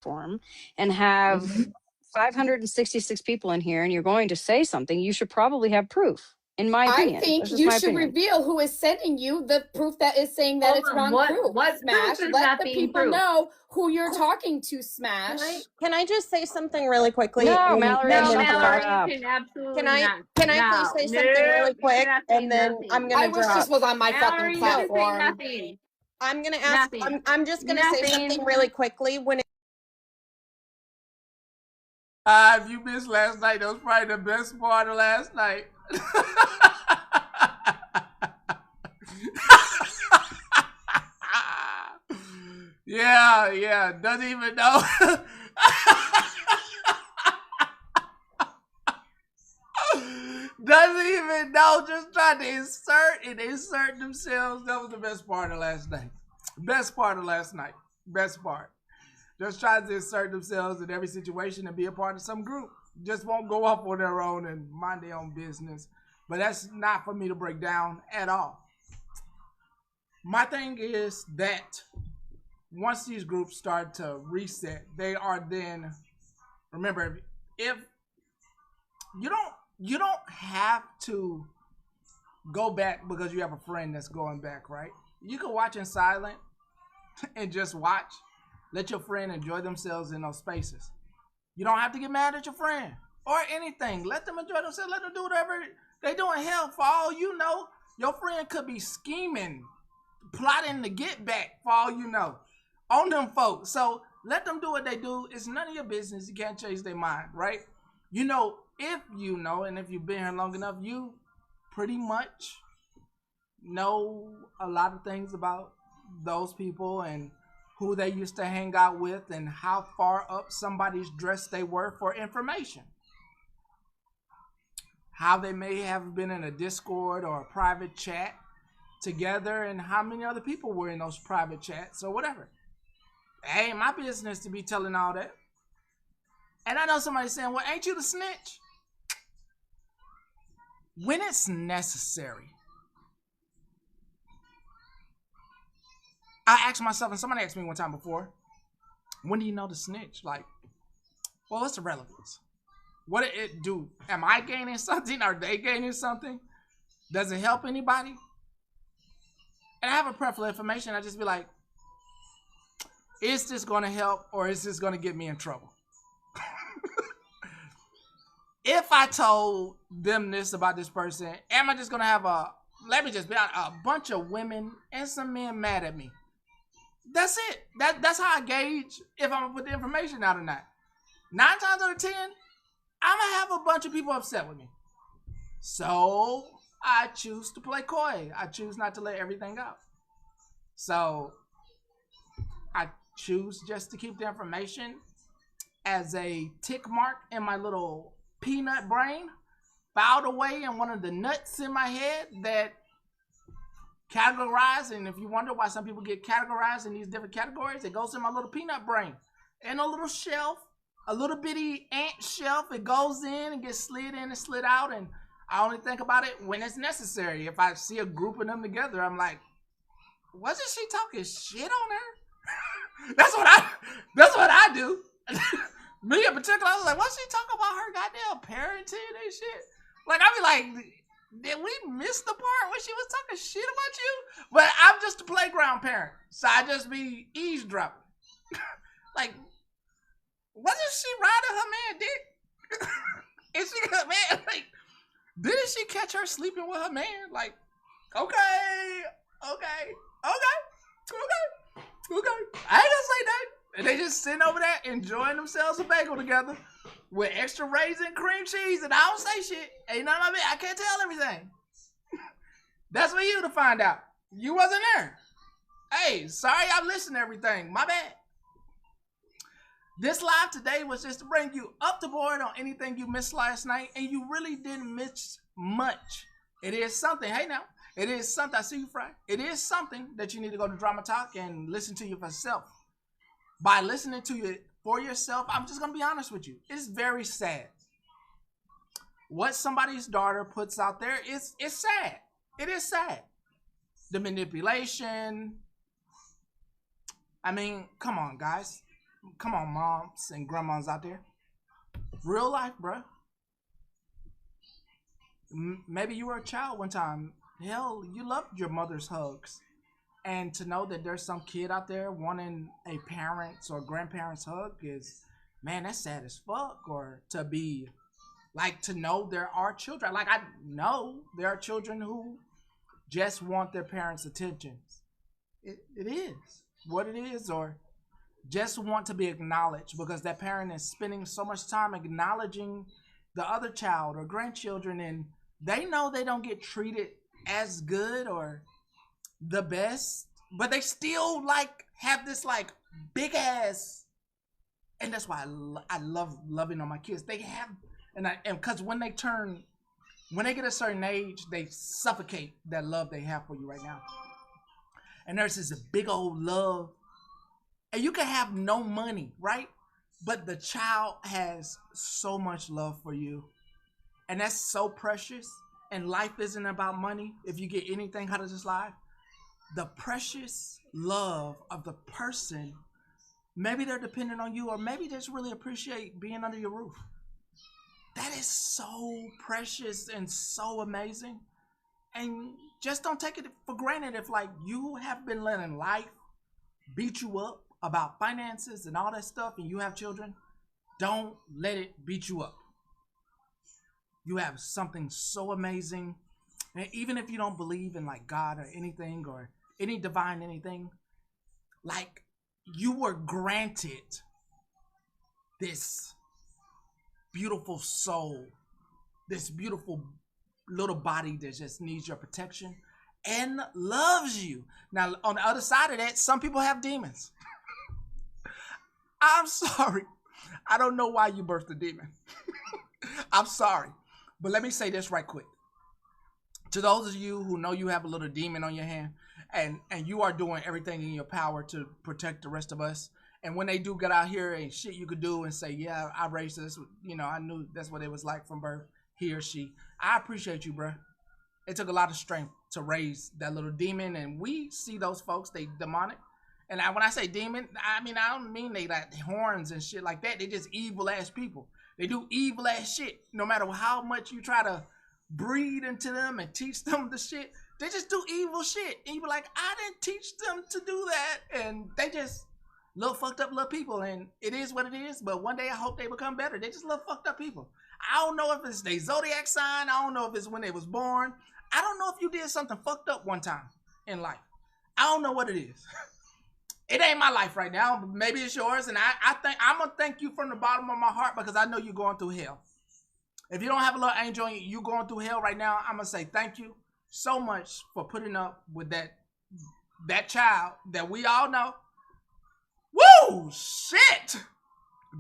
form and have 566 people in here and you're going to say something, you should probably have proof. In my opinion, I think you should reveal who is sending you the proof that is saying that it's wrong proof. Smash. Let the people know who you're talking to, Smash. Can I just say something really quickly? No, Mallory. No, Mallory, you can absolutely not. Can I please say something really quick, and then I'm gonna. I wish this was on my fucking platform. I'm gonna ask. I'm just gonna say something really quickly. When if you missed last night, that was probably the best part of last night. Yeah, doesn't even know. Doesn't even know, just trying to insert themselves. That was the best part of last night. Best part of last night. Best part. Just trying to insert themselves in every situation and be a part of some group. Just won't go off on their own and mind their own business. But that's not for me to break down at all. My thing is that once these groups start to reset, they are then, remember, if you don't have to go back because you have a friend that's going back, right? You can watch in silent and just watch. Let your friend enjoy themselves in those spaces. You don't have to get mad at your friend or anything. Let them enjoy themselves. Let them do whatever they doing. Hell, for all you know, your friend could be scheming, plotting to get back for all you know on them folks. So let them do what they do. It's none of your business. You can't change their mind, right? You know, if you know, and if you've been here long enough, you pretty much know a lot of things about those people and who they used to hang out with and how far up somebody's dress they were for information. How they may have been in a Discord or a private chat together and how many other people were in those private chats or whatever. It ain't my business to be telling all that. And I know somebody's saying, well, ain't you the snitch? When it's necessary. I asked myself, and somebody asked me one time before, when do you know the snitch? Like, well, what's the relevance? What did it do? Am I gaining something? Are they gaining something? Does it help anybody? And I have a preferable information. I just be like, is this going to help or is this going to get me in trouble? If I told them this about this person, am I just going to have let me just be honest, a bunch of women and some men mad at me? That's it. That's how I gauge if I'm going to put the information out or not. 9 times out of 10, I'm going to have a bunch of people upset with me. So I choose to play coy. I choose not to let everything out. So I choose just to keep the information as a tick mark in my little peanut brain, filed away in one of the nuts in my head that categorized. And if you wonder why some people get categorized in these different categories, it goes in my little peanut brain. In a little shelf, a little bitty ant shelf. It goes in and gets slid in and slid out. And I only think about it when it's necessary. If I see a group of them together, I'm like, wasn't she talking shit on her? That's what I do. Me in particular, I was like, what's she talking about her goddamn parenting and shit? Like, I be like, did we miss the part when she was talking shit about you? But I'm just a playground parent, so I just be eavesdropping. Like, wasn't she riding her man dick? Is she her man? Like, didn't she catch her sleeping with her man? Like, okay. I ain't gonna say that. And they just sitting over there enjoying themselves a bagel together with extra raisin cream cheese, and I don't say shit. Ain't none of it. I can't tell everything. That's for you to find out. You wasn't there. Hey, sorry I listened to everything. My bad. This live today was just to bring you up to board on anything you missed last night, and you really didn't miss much. It is something. Hey now. It is something. I see you, Fry. It is something that you need to go to Drama Talk and listen to yourself. By listening to it for yourself, I'm just going to be honest with you. It's very sad. What somebody's daughter puts out there is sad. It is sad. The manipulation. I mean, come on, guys. Come on, moms and grandmas out there. Real life, bro. Maybe you were a child one time. Hell, you loved your mother's hugs. And to know that there's some kid out there wanting a parent's or grandparent's hug is, man, that's sad as fuck. Or to be, like, to know there are children. Like, I know there are children who just want their parents' attention. It is what it is. Or just want to be acknowledged because that parent is spending so much time acknowledging the other child or grandchildren, and they know they don't get treated as good or the best, but they still like have this like big ass, and that's why I love loving on my kids. They have, and because when they get a certain age, they suffocate that love they have for you right now. And there's this big old love, and you can have no money, right? But the child has so much love for you, and that's so precious. And life isn't about money. If you get anything out of this life, the precious love of the person, maybe they're dependent on you, or maybe they just really appreciate being under your roof. That is so precious and so amazing. And just don't take it for granted if like you have been letting life beat you up about finances and all that stuff and you have children. Don't let it beat you up. You have something so amazing. And even if you don't believe in like God or anything or any divine anything, like you were granted this beautiful soul, this beautiful little body that just needs your protection and loves you. Now, on the other side of that, some people have demons. I'm sorry. I don't know why you birthed a demon. I'm sorry. But let me say this right quick. To those of you who know you have a little demon on your hand and you are doing everything in your power to protect the rest of us, and when they do get out here and shit you could do and say, yeah, I raised this, you know, I knew that's what it was like from birth, he or she. I appreciate you, bro. It took a lot of strength to raise that little demon, and we see those folks, they demonic. And when I say demon, I mean, I don't mean they like horns and shit like that. They just evil ass people. They do evil ass shit. No matter how much you try to breed into them and teach them the shit, they just do evil shit. And you be like, I didn't teach them to do that. And they just little fucked up little people. And it is what it is. But one day I hope they become better. They just little fucked up people. I don't know if it's their zodiac sign. I don't know if it's when they was born. I don't know if you did something fucked up one time in life. I don't know what it is. It ain't my life right now. Maybe it's yours. And I think I'm going to thank you from the bottom of my heart because I know you're going through hell. If you don't have a little angel and you going through hell right now, I'm going to say thank you so much for putting up with that child that we all know. Woo! Shit!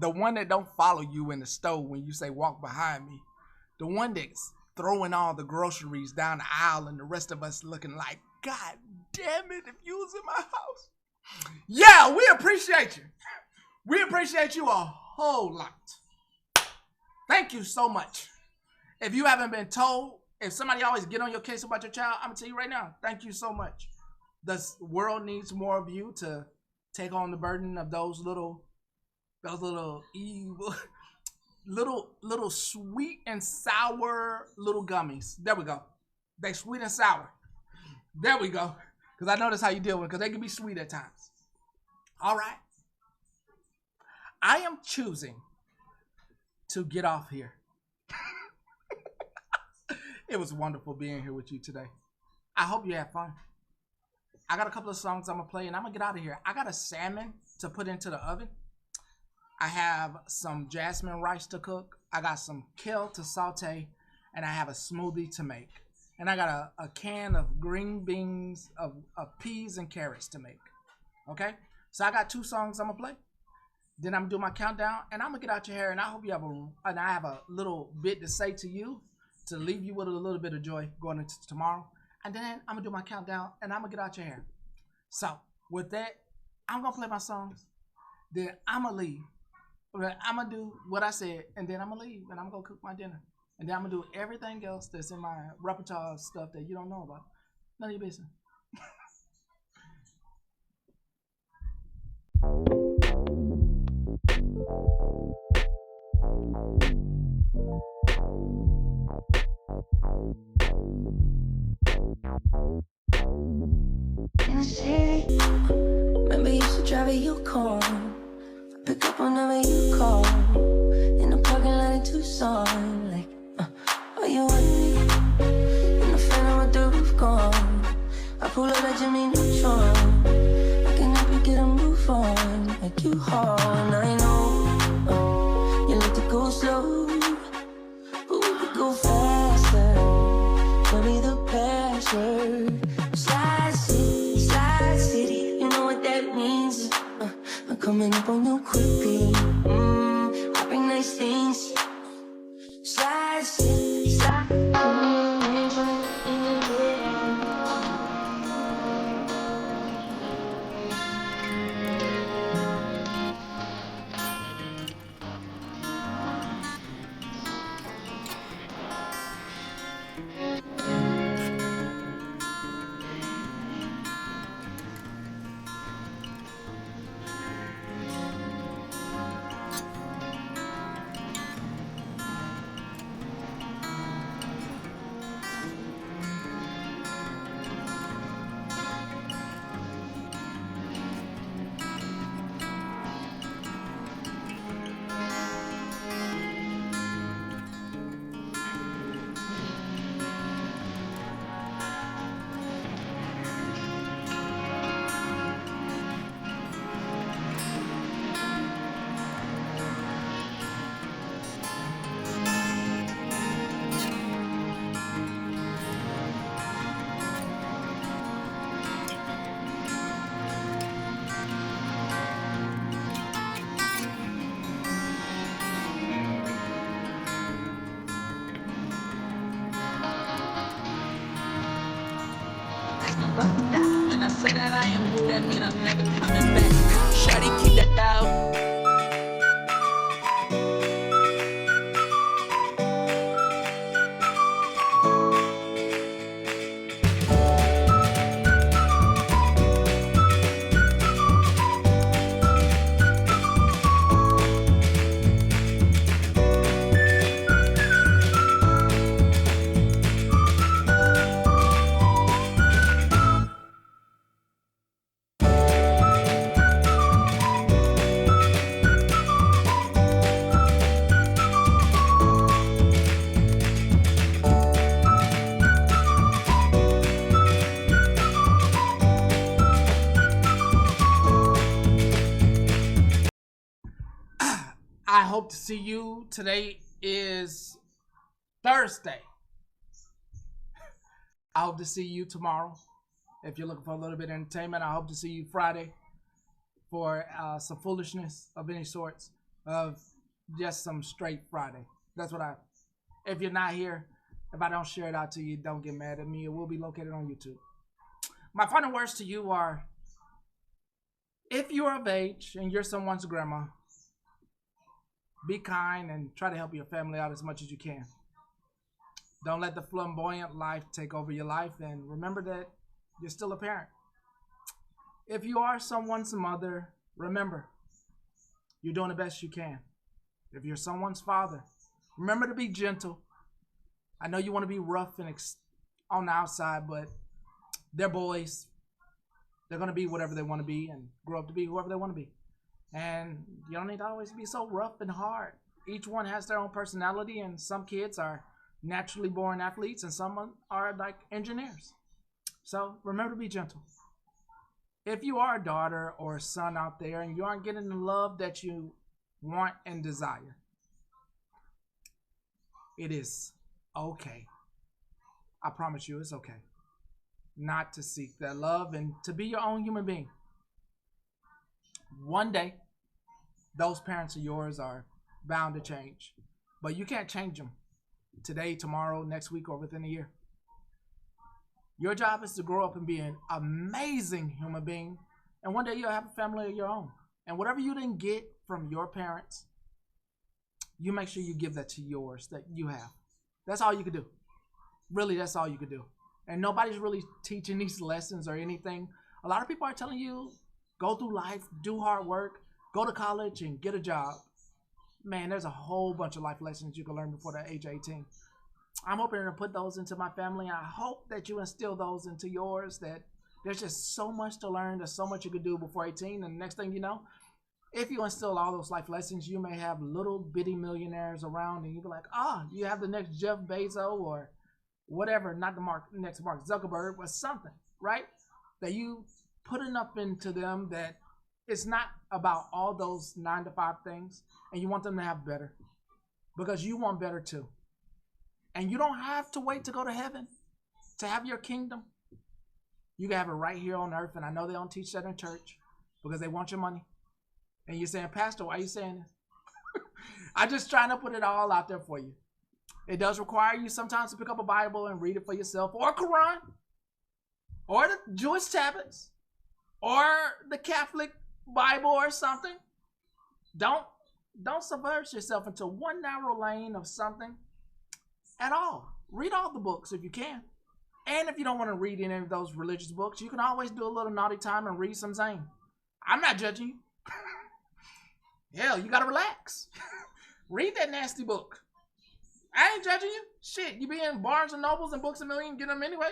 The one that don't follow you in the store when you say walk behind me. The one that's throwing all the groceries down the aisle and the rest of us looking like, God damn it, if you was in my house. Yeah, we appreciate you. We appreciate you a whole lot. Thank you so much. If you haven't been told, if somebody always get on your case about your child, I'm going to tell you right now, thank you so much. The world needs more of you to take on the burden of those little evil, little sweet and sour little gummies. There we go. They sweet and sour. There we go. Because I know that's how you deal with it, because they can be sweet at times. All right. I am choosing to get off here. It was wonderful being here with you today. I hope you had fun. I got a couple of songs I'm going to play, and I'm going to get out of here. I got a salmon to put into the oven. I have some jasmine rice to cook. I got some kale to saute, and I have a smoothie to make. And I got a can of green beans, of peas and carrots to make. Okay? So I got 2 songs I'm going to play. Then I'm going to do my countdown, and I'm going to get out your hair, and I hope you have I have a little bit to say to you, to leave you with a little bit of joy going into tomorrow. And then I'm going to do my countdown, and I'm going to get out your hair. So with that, I'm going to play my songs. Then I'm going to leave. I'm going to do what I said, and then I'm going to leave, and I'm going to cook my dinner. And then I'm going to do everything else that's in my repertoire of stuff that you don't know about. None of your business. In the city, remember you used to drive a Yukon. Pick up whenever you call. In the parking lot in Tucson, like, are you with me? In the phantom with the roof gone. I pull up like Jimmy Neutron. I can help you get a move on, like you haul. And I know you like to go slow, but we could go faster. Tell me the password. Slide city, you know what that means. I'm coming up on you quickly. I bring nice things. Slide city, slide. Fuck that. When I say that I am who, that mean I'm never coming back. Shawty, keep that out. I hope to see you. Today is Thursday. I hope to see you tomorrow. If you're looking for a little bit of entertainment, I hope to see you Friday for some foolishness of any sorts, of just some straight Friday. That's what if you're not here, if I don't share it out to you, don't get mad at me. It will be located on YouTube. My final words to you are, if you're of age and you're someone's grandma, be kind and try to help your family out as much as you can. Don't let the flamboyant life take over your life, and remember that you're still a parent. If you are someone's mother, remember, you're doing the best you can. If you're someone's father, remember to be gentle. I know you want to be rough and on the outside, but they're boys. They're going to be whatever they want to be and grow up to be whoever they want to be. And you don't need to always be so rough and hard. Each one has their own personality, and some kids are naturally born athletes and some are like engineers. So remember to be gentle. If you are a daughter or a son out there and you aren't getting the love that you want and desire, it is okay. I promise you it's okay not to seek that love and to be your own human being. One day, those parents of yours are bound to change, but you can't change them today, tomorrow, next week, or within a year. Your job is to grow up and be an amazing human being, and one day you'll have a family of your own. And whatever you didn't get from your parents, you make sure you give that to yours that you have. That's all you could do. Really, that's all you could do. And nobody's really teaching these lessons or anything. A lot of people are telling you, go through life, do hard work, go to college, and get a job. Man, there's a whole bunch of life lessons you can learn before the age of 18. I'm hoping to put those into my family. I hope that you instill those into yours, that there's just so much to learn. There's so much you could do before 18. And the next thing you know, if you instill all those life lessons, you may have little bitty millionaires around, and you'll be like, you have the next Jeff Bezos or whatever, not the next Mark Zuckerberg, but something, right? That you put enough into them that it's not about all those 9-to-5 things, and you want them to have better because you want better too. And you don't have to wait to go to heaven to have your kingdom. You can have it right here on earth, and I know they don't teach that in church because they want your money. And you're saying, Pastor, why are you saying this? I'm just trying to put it all out there for you. It does require you sometimes to pick up a Bible and read it for yourself, or Quran, or the Jewish tablets, or the Catholic Bible or something. Don't submerge yourself into one narrow lane of something at all. Read all the books if you can. And if you don't want to read any of those religious books, you can always do a little naughty time and read some Zane. I'm not judging you. Hell, you gotta relax. Read that nasty book. I ain't judging you. Shit, you be in Barnes and Nobles and Books A Million, get them anyway.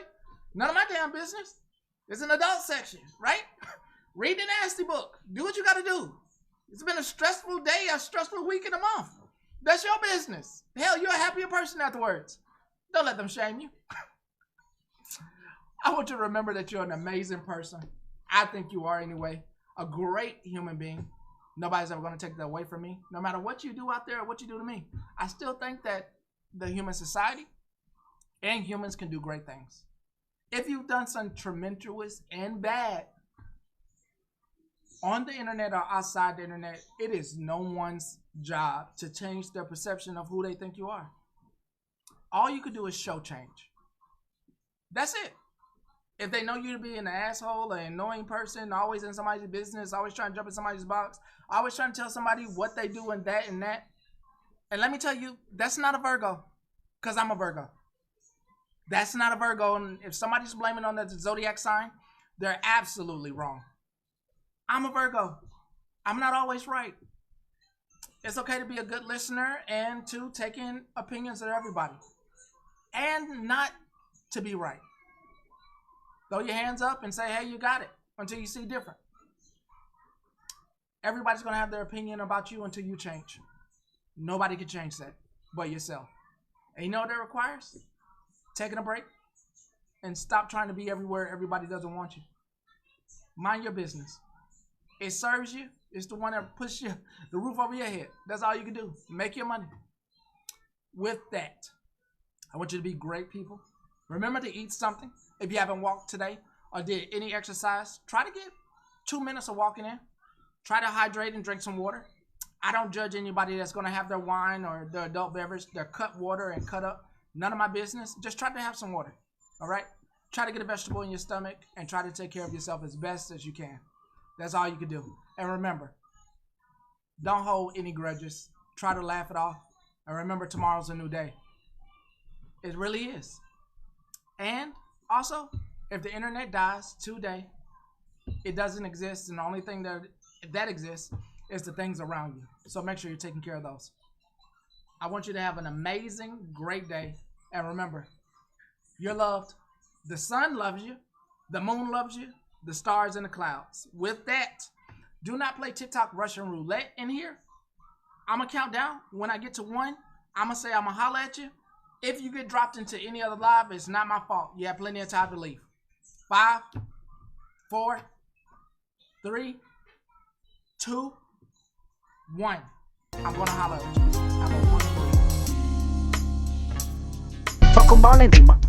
None of my damn business. It's an adult section, right? Read the nasty book. Do what you gotta do. It's been a stressful day, a stressful week and a month. That's your business. Hell, you're a happier person afterwards. Don't let them shame you. I want you to remember that you're an amazing person. I think you are anyway. A great human being. Nobody's ever going to take that away from me. No matter what you do out there or what you do to me, I still think that the human society and humans can do great things. If you've done some tremendous and bad on the internet or outside the internet, it is no one's job to change their perception of who they think you are. All you can do is show change. That's it. If they know you to be an asshole, an annoying person, always in somebody's business, always trying to jump in somebody's box, always trying to tell somebody what they do and that and that. And let me tell you, that's not a Virgo, because I'm a Virgo. That's not a Virgo, and if somebody's blaming on the zodiac sign, they're absolutely wrong. I'm a Virgo. I'm not always right. It's okay to be a good listener and to take in opinions of everybody. And not to be right. Throw your hands up and say, hey, you got it, until you see different. Everybody's going to have their opinion about you until you change. Nobody can change that but yourself. And you know what that requires? Taking a break and stop trying to be everywhere everybody doesn't want you. Mind your business. It serves you. It's the one that puts the roof over your head. That's all you can do. Make your money. With that, I want you to be great people. Remember to eat something. If you haven't walked today or did any exercise, try to get 2 minutes of walking in. Try to hydrate and drink some water. I don't judge anybody that's going to have their wine or their adult beverage, their cut water and cut up. None of my business. Just try to have some water. All right? Try to get a vegetable in your stomach and try to take care of yourself as best as you can. That's all you can do. And remember, don't hold any grudges. Try to laugh it off. And remember, tomorrow's a new day. It really is. And also, if the internet dies today, it doesn't exist. And the only thing that exists is the things around you. So make sure you're taking care of those. I want you to have an amazing, great day. And remember, you're loved. The sun loves you. The moon loves you. The stars and the clouds. With that, do not play TikTok Russian roulette in here. I'm going to count down. When I get to 1, I'm going to say I'm going to holler at you. If you get dropped into any other live, it's not my fault. You have plenty of time to leave. 5, 4, 3, 2, 1. I'm going to holler at you. Have a wonderful day. Fuck 'em all encima.